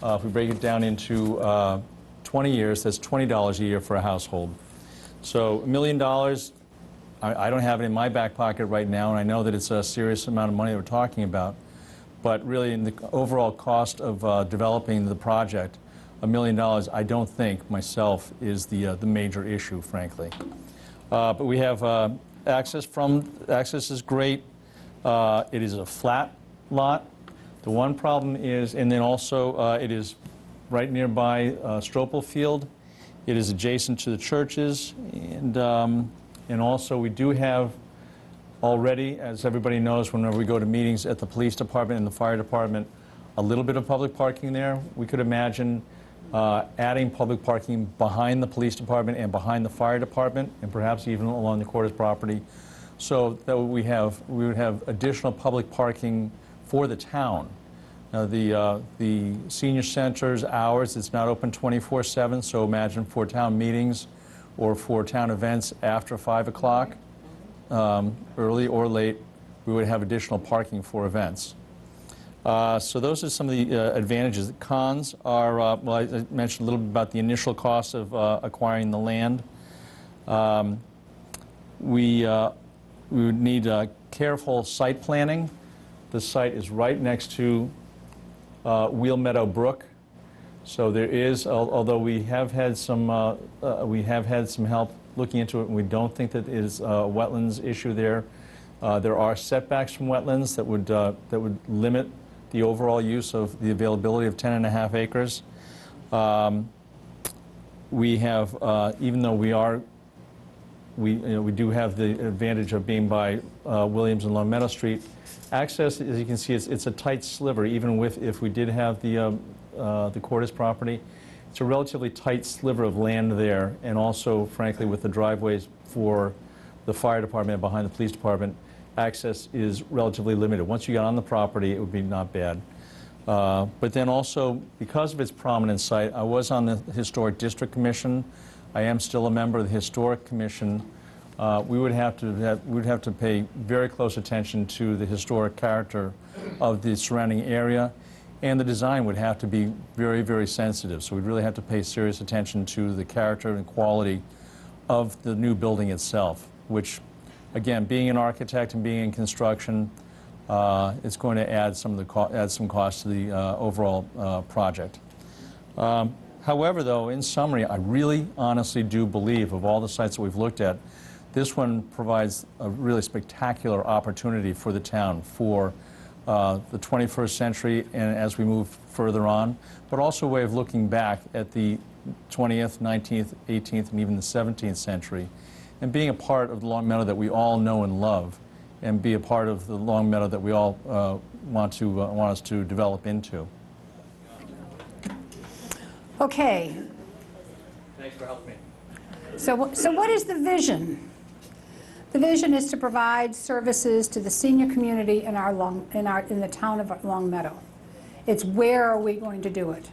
If we break it down into 20 years, that's $20 a year for a household. So $1 million, I don't have it in my back pocket right now, and I know that it's a serious amount of money that we're talking about. But really, in the overall cost of developing the project, $1 million, I don't think, myself, is the major issue, frankly. But we have access is great. It is a flat lot. The one problem is, and then also it is right nearby Stropel Field. It is adjacent to the churches, and also we do have already, as everybody knows, whenever we go to meetings at the police department and the fire department, a little bit of public parking there. We could imagine adding public parking behind the police department and behind the fire department, and perhaps even along the Cordis property, so that we would have additional public parking for the town. Now, the senior center's hours, it's not open 24/7, so imagine for town meetings or for town events after 5 o'clock, early or late, we would have additional parking for events. So those are some of the advantages. The cons are, well, I mentioned a little bit about the initial cost of acquiring the land. We would need careful site planning. The site is right next to Wheel Meadow Brook, so there is, although we have had some help looking into it, and we don't think that it is a wetlands issue there. There are setbacks from wetlands that would limit the overall use of the availability of 10.5 acres. We have, even though we do have the advantage of being by Williams and Long Meadow Street. Access, as you can see, it's a tight sliver. Even if we did have the Cordis property, it's a relatively tight sliver of land there, and also, frankly, with the driveways for the fire department behind the police department, access is relatively limited. Once you got on the property, it would be not bad. But then also, because of its prominent site, I was on the Historic District Commission. I am still a member of the Historic Commission. We would have to pay very close attention to the historic character of the surrounding area, and the design would have to be very, very sensitive. So we'd really have to pay serious attention to the character and quality of the new building itself, which, again, being an architect and being in construction, it's going to add some cost to the overall project. However, though, in summary, I really honestly do believe, of all the sites that we've looked at, this one provides a really spectacular opportunity for the town for the 21st century and as we move further on, but also a way of looking back at the 20th, 19th, 18th, and even the 17th century, and being a part of the Long Meadow that we all know and love, and be a part of the Long Meadow that we all want us to develop into. Okay. Thanks for helping me. So what is the vision? The vision is to provide services to the senior community in the town of Long Meadow. It's where are we going to do it?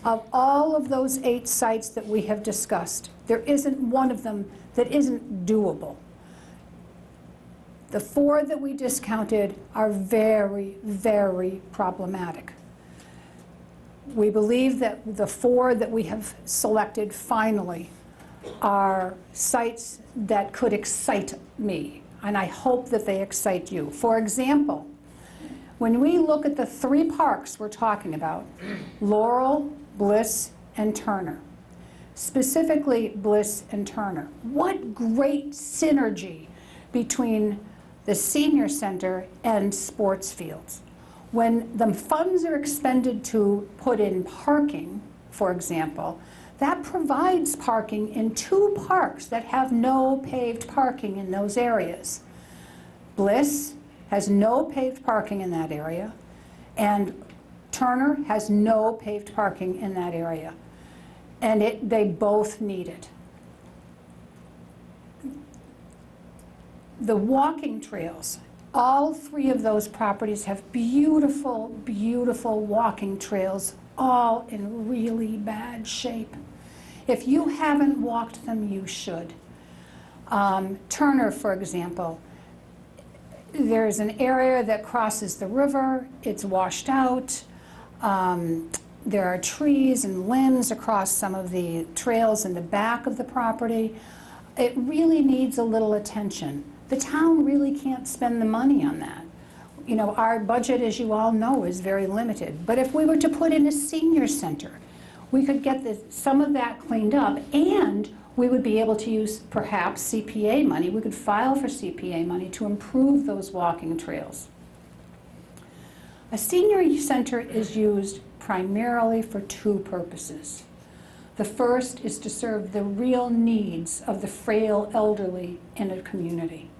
Of all of those 8 sites that we have discussed, there isn't one of them that isn't doable. The 4 that we discounted are very, very problematic. We believe that the 4 that we have selected finally are sites that could excite me, and I hope that they excite you. For example, when we look at the 3 parks we're talking about, Laurel, Bliss, and Turner, specifically Bliss and Turner, what great synergy between the senior center and sports fields. When the funds are expended to put in parking, for example, that provides parking in 2 parks that have no paved parking in those areas. Bliss has no paved parking in that area, and Turner has no paved parking in that area. And they both need it. The walking trails, all 3 of those properties have beautiful, beautiful walking trails, all in really bad shape. If you haven't walked them, you should. Turner, for example, there's an area that crosses the river, it's washed out. There are trees and limbs across some of the trails in the back of the property. It really needs a little attention. The town really can't spend the money on that. You know, our budget, as you all know, is very limited. But if we were to put in a senior center, we could get some of that cleaned up, and we would be able to use perhaps CPA money. We could file for CPA money to improve those walking trails. A senior center is used primarily for 2 purposes. The first is to serve the real needs of the frail elderly in a community.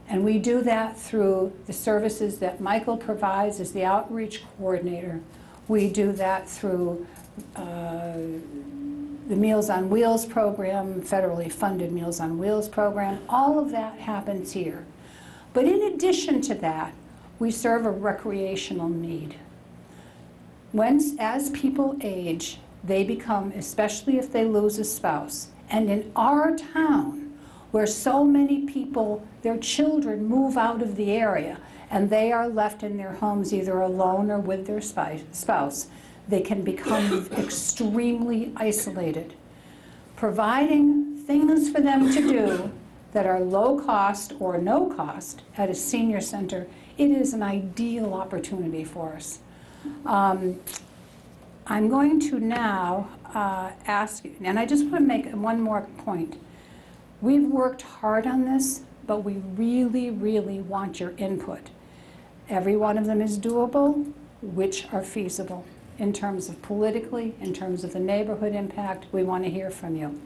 And we do that through the services that Michael provides as the outreach coordinator. We do that through the Meals on Wheels program, federally funded Meals on Wheels program. All of that happens here. But in addition to that, we serve a recreational need. As people age, they become, especially if they lose a spouse, and in our town, where so many people, their children move out of the area, and they are left in their homes either alone or with their spouse, they can become extremely isolated. Providing things for them to do that are low cost or no cost at a senior center, it is an ideal opportunity for us. I'm going to now ask you, and I just want to make one more point. We've worked hard on this, but we really, really want your input. Every one of them is doable, which are feasible. In terms of politically, in terms of the neighborhood impact, we want to hear from you.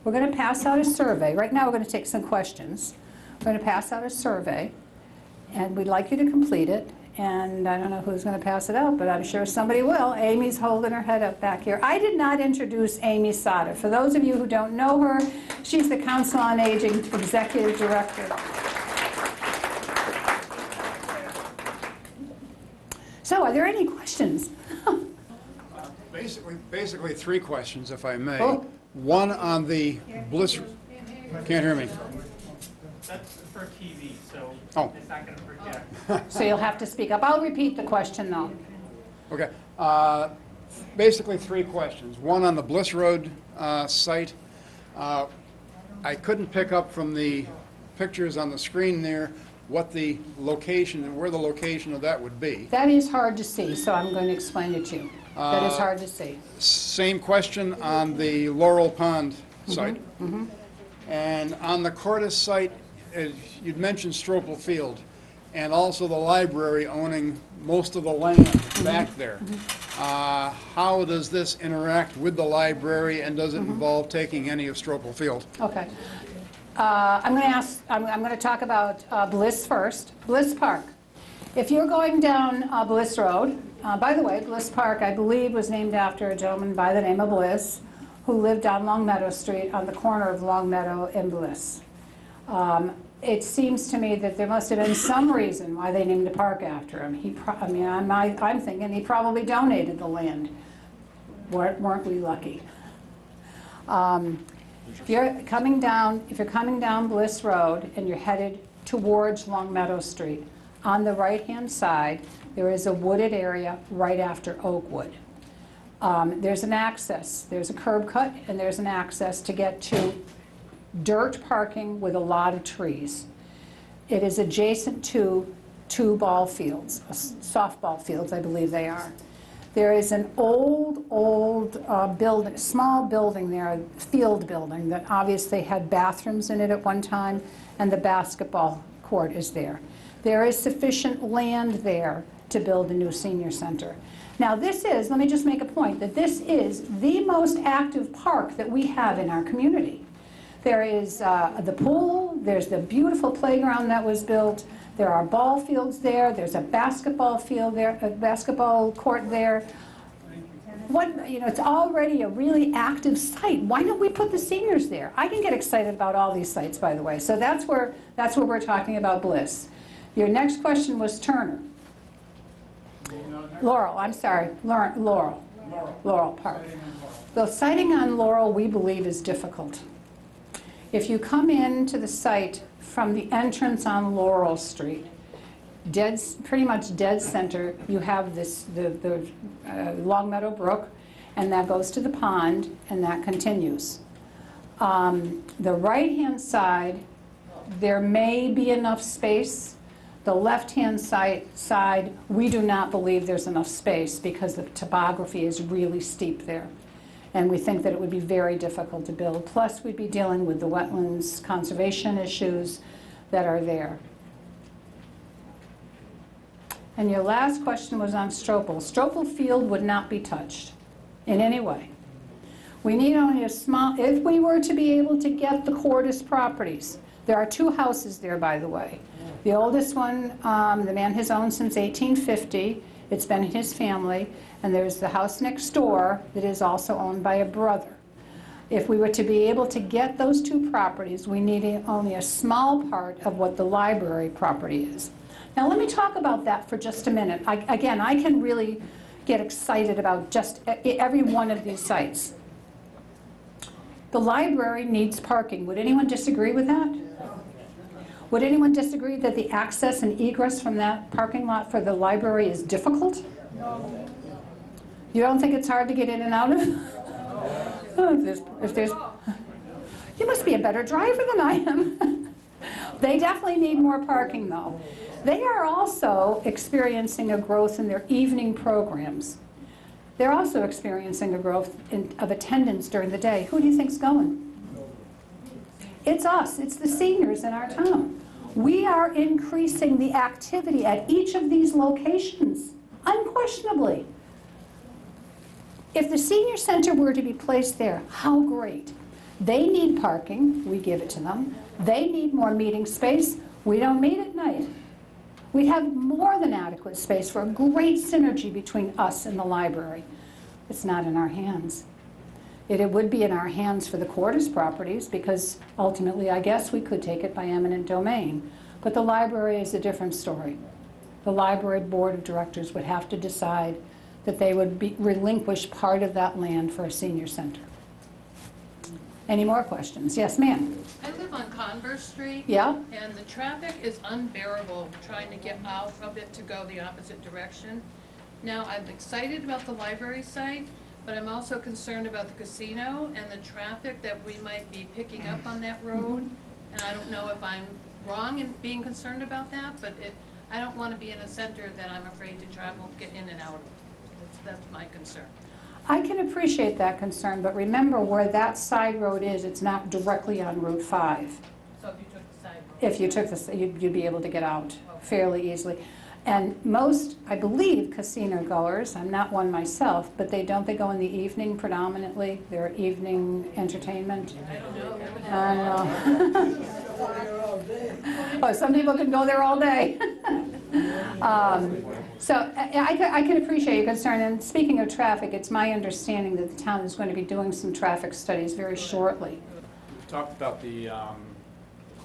We're going to pass out a survey. Right now we're going to take some questions. We're going to pass out a survey, and we'd like you to complete it. And I don't know who's going to pass it out, but I'm sure somebody will. Amy's holding her head up back here. I did not introduce Amy Sada. For those of you who don't know her, she's the Council on Aging Executive Director. So are there any questions? Basically 3 questions, if I may. Oh. One on the Bliss. Can't hear me. That's for TV, so Oh. it's not going to project. So you'll have to speak up. I'll repeat the question, though. Okay. Basically 3 questions. One on the Bliss Road site. I couldn't pick up from the pictures on the screen there what the location and where the location of that would be. That is hard to see, so I'm going to explain it to you. That is hard to see. Same question on the Laurel Pond site. And on the Cordes site, you'd mentioned Stropel Field, and also the library owning most of the land back there. How does this interact with the library, and does it involve taking any of Stropel Field? Okay. I'm going to talk about Bliss first. Bliss Park. If you're going down Bliss Road, by the way, Bliss Park, I believe, was named after a gentleman by the name of Bliss who lived on Long Meadow Street on the corner of Long Meadow and Bliss. it seems to me that there must have been some reason why they named the park after him. I mean, I'm thinking he probably donated the land. Weren't we lucky? If you're coming down Bliss Road and you're headed towards Long Meadow Street, on the right-hand side, there is a wooded area right after Oakwood. There's an access, there's a curb cut, and there's an access to get to dirt parking with a lot of trees. It is adjacent to 2 ball fields, softball fields, I believe they are. There is an old building, small building there, a field building that obviously had bathrooms in it at one time, and the basketball court is there. There is sufficient land there to build a new senior center. Now this is, let me just make a point, that this is the most active park that we have in our community. There is the pool, there's the beautiful playground that was built, there are ball fields there, there's a basketball field there, a basketball court there. It's already a really active site. Why don't we put the seniors there? I can get excited about all these sites, by the way. So that's where we're talking about Bliss. Your next question was Turner. Laurel, I'm sorry, Laurel Park. The siting on Laurel, we believe, is difficult. If you come into the site from the entrance on Laurel Street, pretty much dead center, you have the Long Meadow Brook, and that goes to the pond, and that continues. The right-hand side, there may be enough space. The left-hand side, we do not believe there's enough space because the topography is really steep there. And we think that it would be very difficult to build. Plus, we'd be dealing with the wetlands conservation issues that are there. And your last question was on Stropel. Stropel Field would not be touched in any way. We need only a small, if we were to be able to get the Cordis properties, there are 2 houses there, by the way. The oldest one, the man has owned since 1850. It's been in his family. And there's the house next door that is also owned by a brother. If we were to be able to get those 2 properties, we need only a small part of what the library property is. Now let me talk about that for just a minute. Again, I can really get excited about just every one of these sites. The library needs parking. Would anyone disagree with that? Would anyone disagree that the access and egress from that parking lot for the library is difficult? No. You don't think it's hard to get in and out of? If there's, you must be a better driver than I am. They definitely need more parking, though. They are also experiencing a growth in their evening programs. They're also experiencing a growth of attendance during the day. Who do you think's going? It's us. It's the seniors in our town. We are increasing the activity at each of these locations, unquestionably. If the senior center were to be placed there, how great. They need parking, we give it to them. They need more meeting space, we don't meet at night. We have more than adequate space for a great synergy between us and the library. It's not in our hands. It would be in our hands for the Cordis properties because ultimately I guess we could take it by eminent domain. But the library is a different story. The library board of directors would have to decide that they would relinquish part of that land for a senior center. Any more questions? Yes, ma'am. I live on Converse Street. Yeah? And the traffic is unbearable trying to get out of it to go the opposite direction. Now, I'm excited about the library site, but I'm also concerned about the casino and the traffic that we might be picking up on that road. And I don't know if I'm wrong in being concerned about that, but I don't want to be in a center that I'm afraid to travel, get in and out of. That's my concern. I can appreciate that concern, but remember where that side road is, it's not directly on Route 5. So if you took the side road? If you took the, you'd be able to get out fairly easily. And most, I believe, casino goers, I'm not one myself, but they go in the evening predominantly? Their evening entertainment? I don't know. Oh, some people can go there all day. So I can appreciate your concern. And speaking of traffic, it's my understanding that the town is going to be doing some traffic studies very shortly. We've talked about the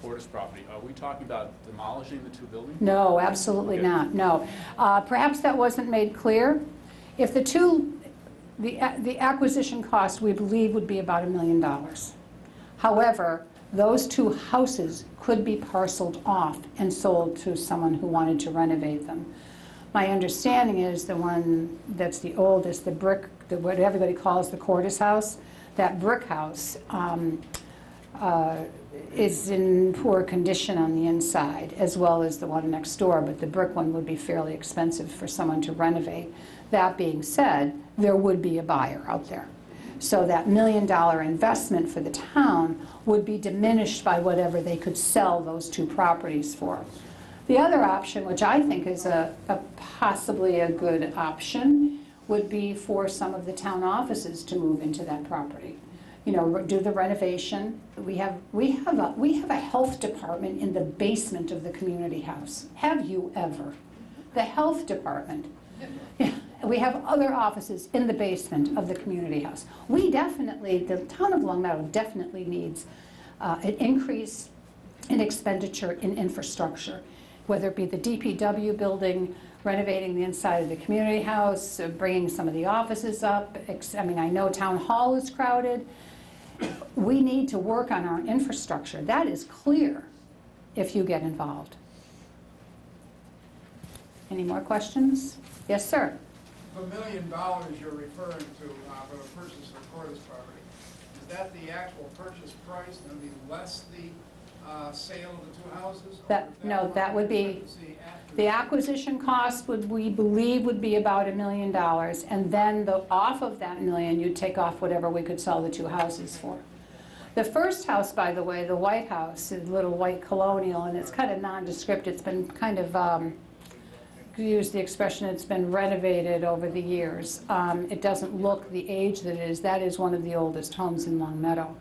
Cordes property, are we talking about demolishing the two buildings? No, absolutely Okay. not, no. Perhaps that wasn't made clear. If the acquisition cost, we believe, would be about $1 million. However, those two houses could be parceled off and sold to someone who wanted to renovate them. My understanding is the one that's the oldest, the brick, what everybody calls the Cordes house, that brick house is in poor condition on the inside, as well as the one next door, but the brick one would be fairly expensive for someone to renovate. That being said, there would be a buyer out there. So that $1 million investment for the town would be diminished by whatever they could sell those two properties for. The other option, which I think is possibly a good option, would be for some of the town offices to move into that property. You know, do the renovation. We have a health department in the basement of the community house. Have you ever? The health department. We have other offices in the basement of the community house. We definitely, the town of Long Meadow definitely needs an increase in expenditure in infrastructure, whether it be the DPW building, renovating the inside of the community house, bringing some of the offices up. I mean, I know town hall is crowded. We need to work on our infrastructure. That is clear if you get involved. Any more questions? Yes, sir. The $1 million you're referring to for the purchase of the Cordes property, is that the actual purchase price, and be less the sale of the two houses? No, that would be, the acquisition cost we believe would be about $1 million, and then off of that $1 million, you'd take off whatever we could sell the two houses for. The first house, by the way, the White House, is a little white colonial, and it's kind of nondescript. It's been kind of, to use the expression, it's been renovated over the years. It doesn't look the age that it is. That is one of the oldest homes in Long Meadow.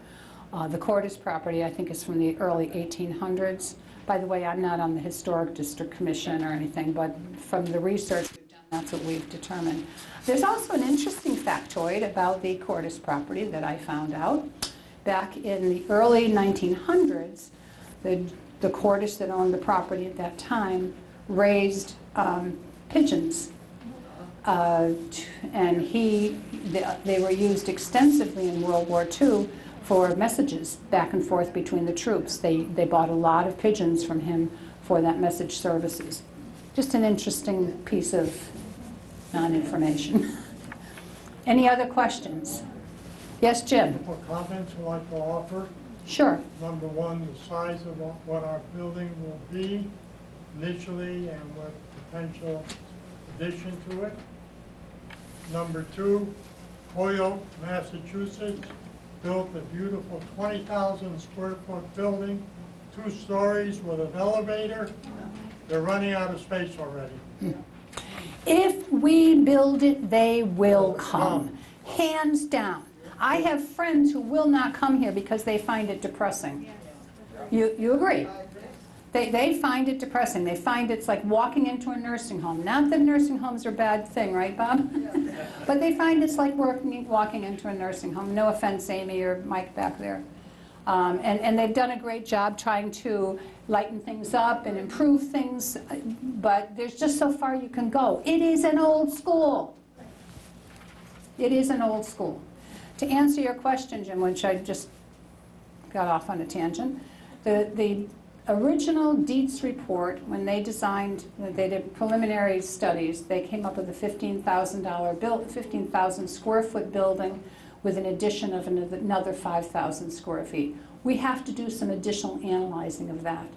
The Cordes property, I think, is from the early 1800s. By the way, I'm not on the Historic District Commission or anything, but from the research we've done, that's what we've determined. There's also an interesting factoid about the Cordes property that I found out. Back in the early 1900s, the Cordes that owned the property at that time raised pigeons. And they were used extensively in World War II for messages back and forth between the troops. They bought a lot of pigeons from him for that message services. Just an interesting piece of non-information. Any other questions? Yes, Jim? Or comments I'd like to offer. Sure. Number one, the size of what our building will be initially and what potential addition to it. Number two, Holyoke, Massachusetts, built a beautiful 20,000 square foot building, 2 stories with an elevator. They're running out of space already. If we build it, they will come, hands down. I have friends who will not come here because they find it depressing. You agree? They find it depressing. They find it's like walking into a nursing home. Not that nursing homes are a bad thing, right, Bob? But they find it's like walking into a nursing home. No offense, Amy or Mike back there. And they've done a great job trying to lighten things up and improve things, but there's just so far you can go. It is an old school. It is an old school. To answer your question, Jim, which I just got off on a tangent, the original Dietz report, when they designed, they did preliminary studies, they came up with a $15,000 square foot building with an addition of another 5,000 square feet. We have to do some additional analyzing of that.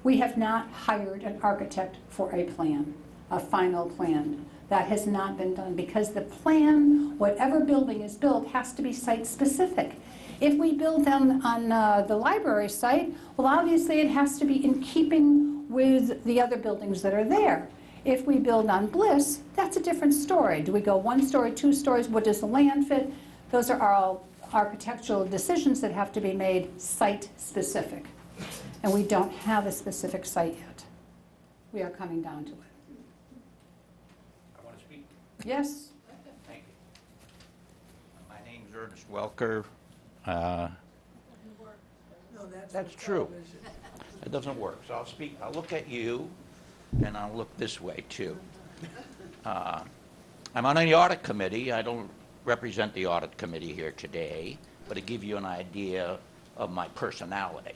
We have not hired an architect for a plan, a final plan. That has not been done because the plan, whatever building is built, has to be site specific. If we build them on the library site, well, obviously it has to be in keeping with the other buildings that are there. If we build on Bliss, that's a different story. Do we go 1 story, 2 stories? What does the land fit? Those are all architectural decisions that have to be made site specific. And we don't have a specific site yet. We are coming down to it. I want to speak. Yes? Thank you. My name's Ernest Welker. That's true. It doesn't work. So I'll look at you, and I'll look this way, too. I'm on the audit committee. I don't represent the audit committee here today, but to give you an idea of my personality.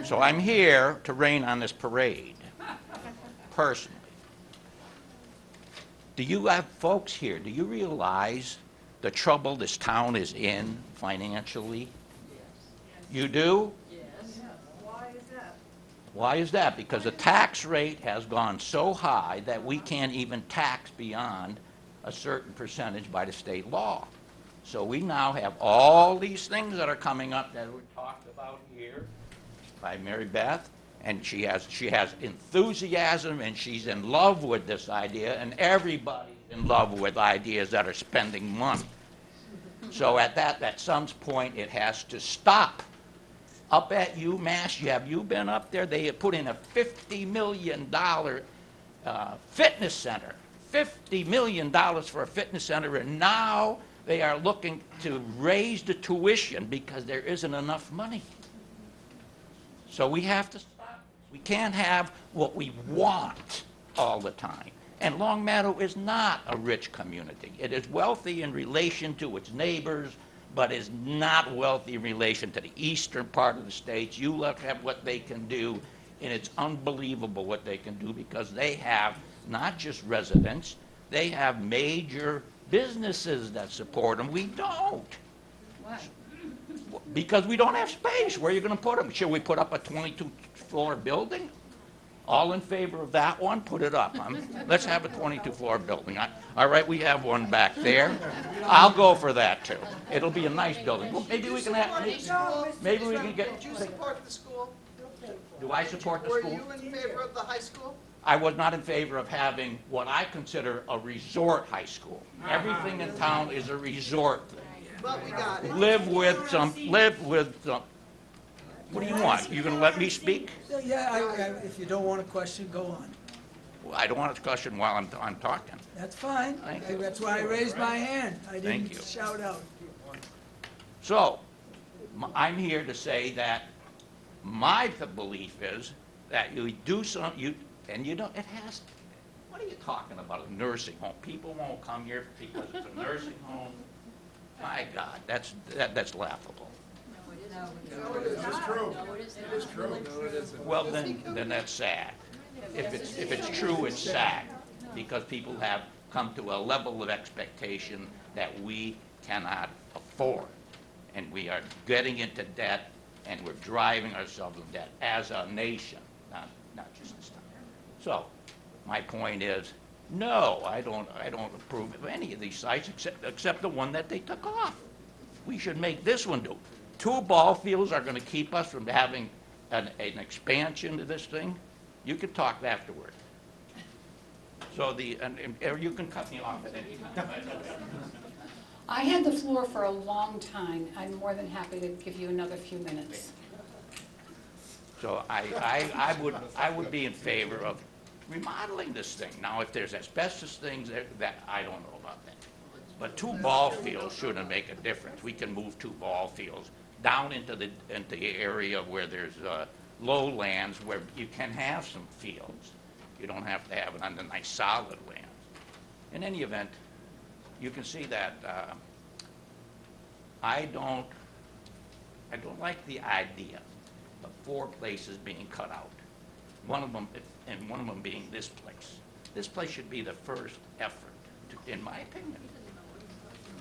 So I'm here to rain on this parade, personally. Do you have folks here, do you realize the trouble this town is in financially? You do? Yes. Why is that? Why is that? Because the tax rate has gone so high that we can't even tax beyond a certain percentage by the state law. So we now have all these things that are coming up that were talked about here by Mary Beth, and she has enthusiasm, and she's in love with this idea, and everybody's in love with ideas that are spending money. So at some point, it has to stop. Up at UMass, have you been up there? They have put in a $50 million fitness center. $50 million for a fitness center, and now they are looking to raise the tuition because there isn't enough money. So we have to stop. We can't have what we want all the time. And Longmeadow is not a rich community. It is wealthy in relation to its neighbors, but is not wealthy in relation to the eastern part of the state. You look at what they can do, and it's unbelievable what they can do because they have not just residents, they have major businesses that support them. We don't. Why? Because we don't have space. Where are you going to put them? Should we put up a 22-floor building? All in favor of that one? Put it up. Let's have a 22-floor building. All right, we have one back there. I'll go for that, too. It'll be a nice building. Well, maybe we can have, maybe we can get. Did you support the school? Do I support the Were school? you in favor of the high school? I was not in favor of having what I consider a resort high school. Everything in town is a resort thing. But we got it. Live with some. What do you want? You gonna let me speak? Yeah, if you don't want a question, go on. Well, I don't want to question while I'm talking. That's fine. Thank you. That's why I raised my hand. I Thank didn't you. shout out. So, I'm here to say that my belief is that you do and you don't, it has, what are you talking about, a nursing home? People won't come here because it's a nursing home. My God, that's laughable. Well, then that's sad. If it's true, it's sad, because people have come to a level of expectation that we cannot afford. And we are getting into debt, and we're driving ourselves into debt as a nation, not just this time. So, my point is, no, I don't approve of any of these sites except the one that they took off. We should make this one do. 2 ball fields are going to keep us from having an expansion to this thing. You can talk afterward. So or you can cut me off at any time. I had the floor for a long time. I'm more than happy to give you another few minutes. So I would be in favor of remodeling this thing. Now, if there's asbestos things that I don't know about that. But 2 ball fields shouldn't make a difference. We can move 2 ball fields down into the area where there's lowlands where you can have some fields. You don't have to have it on the nice solid land. In any event, you can see that I don't like the idea of 4 places being cut out. One of them being this place. This place should be the first effort, in my opinion.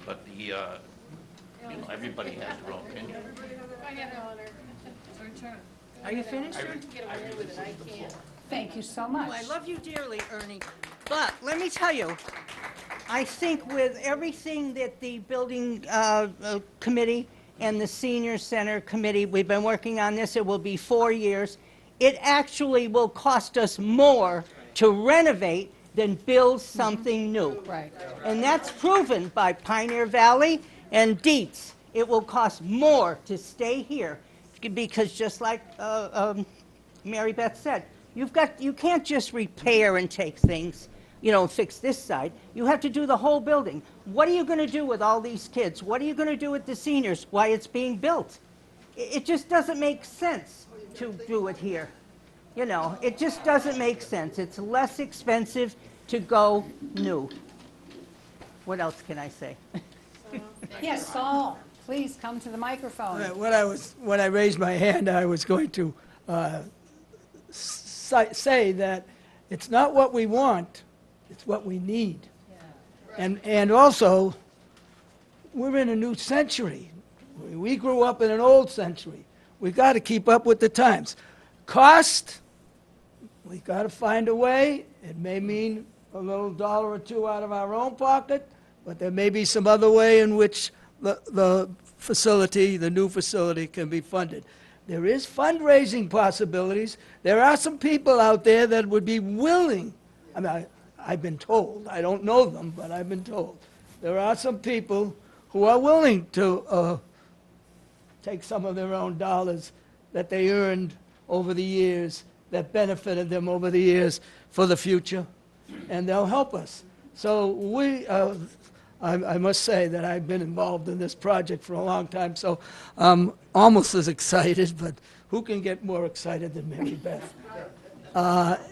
But everybody has their own opinion. Are you finished? Thank you so much. Well, I love you dearly, Ernie. But let me tell you, I think with everything that the building committee and the senior center committee, we've been working on this, it will be 4 years. It actually will cost us more to renovate than build something new. Right. And that's proven by Pioneer Valley and Dietz. It will cost more to stay here because just like Mary Beth said, you can't just repair and take things. fix this side. You have to do the whole building. What are you going to do with all these kids? What are you going to do with the seniors while it's being built? It just doesn't make sense to do it here. It just doesn't make sense. It's less expensive to go new. What else can I say? Yes, Saul, please come to the microphone. When I raised my hand, I was going to say that it's not what we want, it's what we need. And also, we're in a new century. We grew up in an old century. We got to keep up with the times. Cost, we got to find a way. It may mean a little dollar or two out of our own pocket, but there may be some other way in which the facility, the new facility, can be funded. There is fundraising possibilities. There are some people out there that would be willing. I mean, I've been told, I don't know them, but I've been told. There are some people who are willing to take some of their own dollars that they earned over the years, that benefited them over the years for the future, and they'll help us. So I must say that I've been involved in this project for a long time, so I'm almost as excited, but who can get more excited than Mary Beth?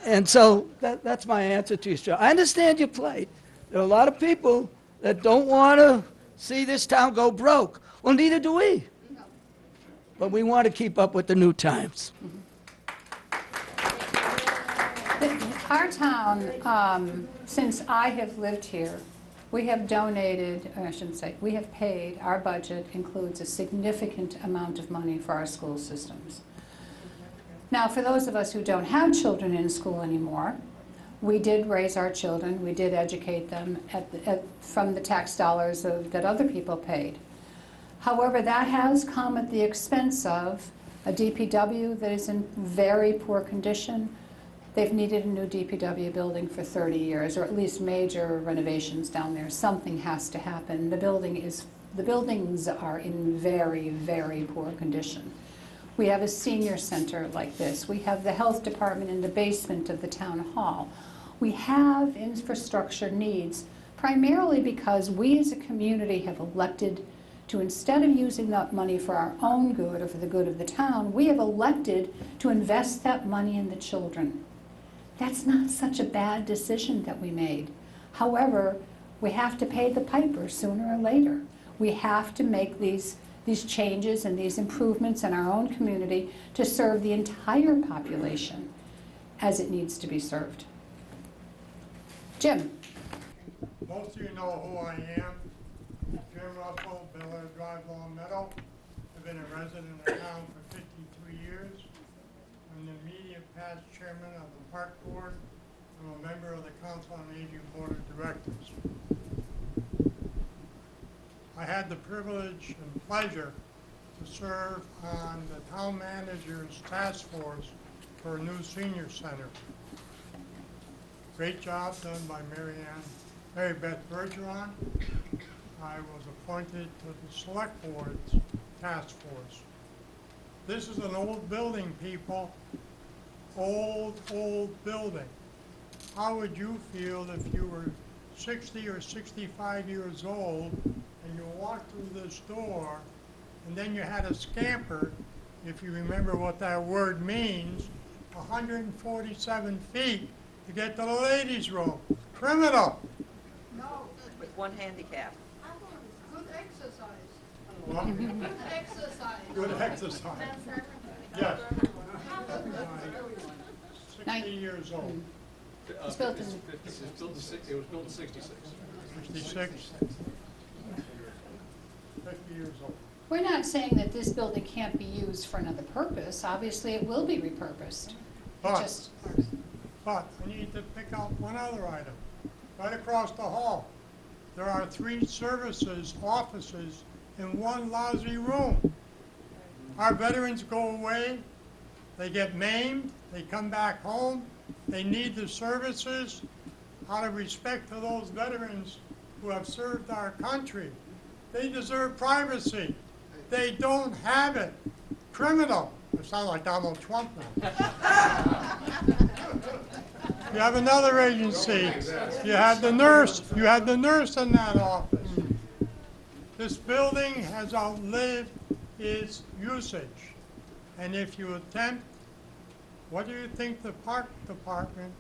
And so that's my answer to you, Joe. I understand your plight. There are a lot of people that don't want to see this town go broke. Well, neither do we. But we want to keep up with the new times. Our town, since I have lived here, we have donated, I shouldn't say, we have paid, our budget includes a significant amount of money for our school systems. Now, for those of us who don't have children in school anymore, we did raise our children, we did educate them from the tax dollars that other people paid. However, that has come at the expense of a DPW that is in very poor condition. They've needed a new DPW building for 30 years, or at least major renovations down there. Something has to happen. The buildings are in very, very poor condition. We have a senior center like this. We have the health department in the basement of the town hall. We have infrastructure needs, primarily because we as a community have elected to, instead of using that money for our own good or for the good of the town, we have elected to invest that money in the children. That's not such a bad decision that we made. However, we have to pay the piper sooner or later. We have to make these changes and these improvements in our own community to serve the entire population as it needs to be served. Jim. Most of you know who I am. Jim Russell, Bel-Air Drive, Long Meadow. I've been a resident of town for 53 years. I'm the immediate past chairman of the Park Board. I'm a member of the Council on Aging Board of Directors. I had the privilege and pleasure to serve on the town manager's task force for a new senior center. Great job done by Mary Beth Bergeron. I was appointed to the Select Board's task force. This is an old building, people. Old building. How would you feel if you were 60 or 65 years old and you walked through this door and then you had a scamper, if you remember what that word means, 147 feet to get to the ladies' room? Criminal. No. With one handicap. Good exercise. What? Good exercise. Good exercise. Yes. 60 years old. It's built in, It was built in 66. 66. 50 years old. we're not saying that this building can't be used for another purpose. Obviously, it will be repurposed. It But, just, but I need to pick out one other item. Right across the hall, there are 3 services offices in one lousy room. Our veterans go away, they get maimed, they come back home, they need the services. Out of respect to those veterans who have served our country, they deserve privacy. They don't have it. Criminal. I sound like Donald Trump now. You have another agency. You have the nurse. You have the nurse in that office. This building has outlived its usage. And if you attempt, what do you think the park department,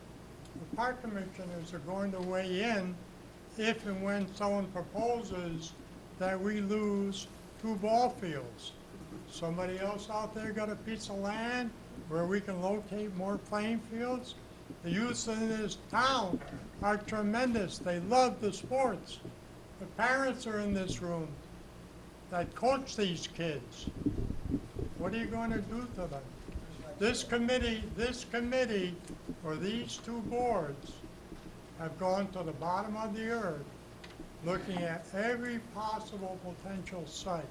the park commissioners are going to weigh in if and when someone proposes that we lose 2 ball fields? Somebody else out there got a piece of land where we can locate more playing fields? The youth in this town are tremendous. They love the sports. The parents are in this room that coach these kids. What are you going to do to them? This committee, or these 2 boards have gone to the bottom of the earth looking at every possible potential site.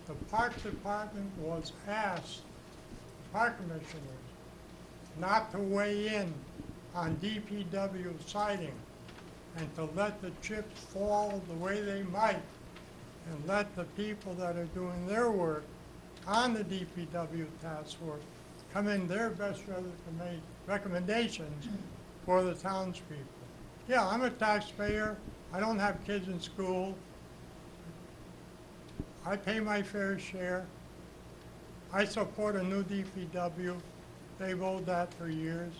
The park department was asked, the park commissioners, not to weigh in on DPW siting and to let the chips fall the way they might and let the people that are doing their work on the DPW task force come in their best recommendations for the townspeople. Yeah, I'm a taxpayer. I don't have kids in school. I pay my fair share. I support a new DPW. They've owed that for years.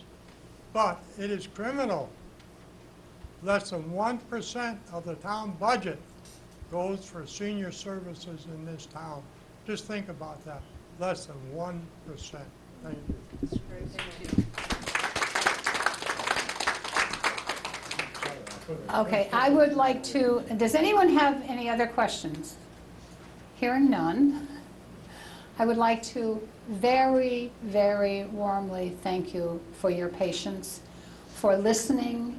But it is criminal. Less than 1% of the town budget goes for senior services in this town. Just think about that. Less than 1%. Thank you. Okay, I would like to, does anyone have any other questions? Hearing none, I would like to very, very warmly thank you for your patience, for listening,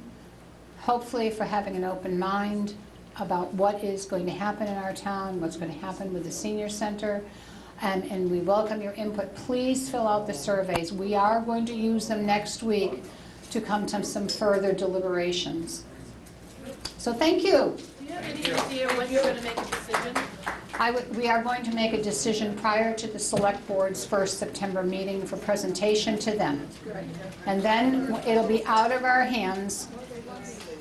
hopefully for having an open mind about what is going to happen in our town, what's going to happen with the senior center, and we welcome your input. Please fill out the surveys. We are going to use them next week to come to some further deliberations. So thank you. Do you have any idea when you're going to make a decision? We are going to make a decision prior to the Select Board's first September meeting for presentation to them. And then it'll be out of our hands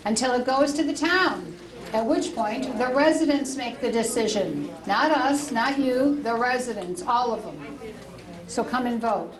until it goes to the town, at which point the residents make the decision. Not us, not you, the residents, all of them. So come and vote.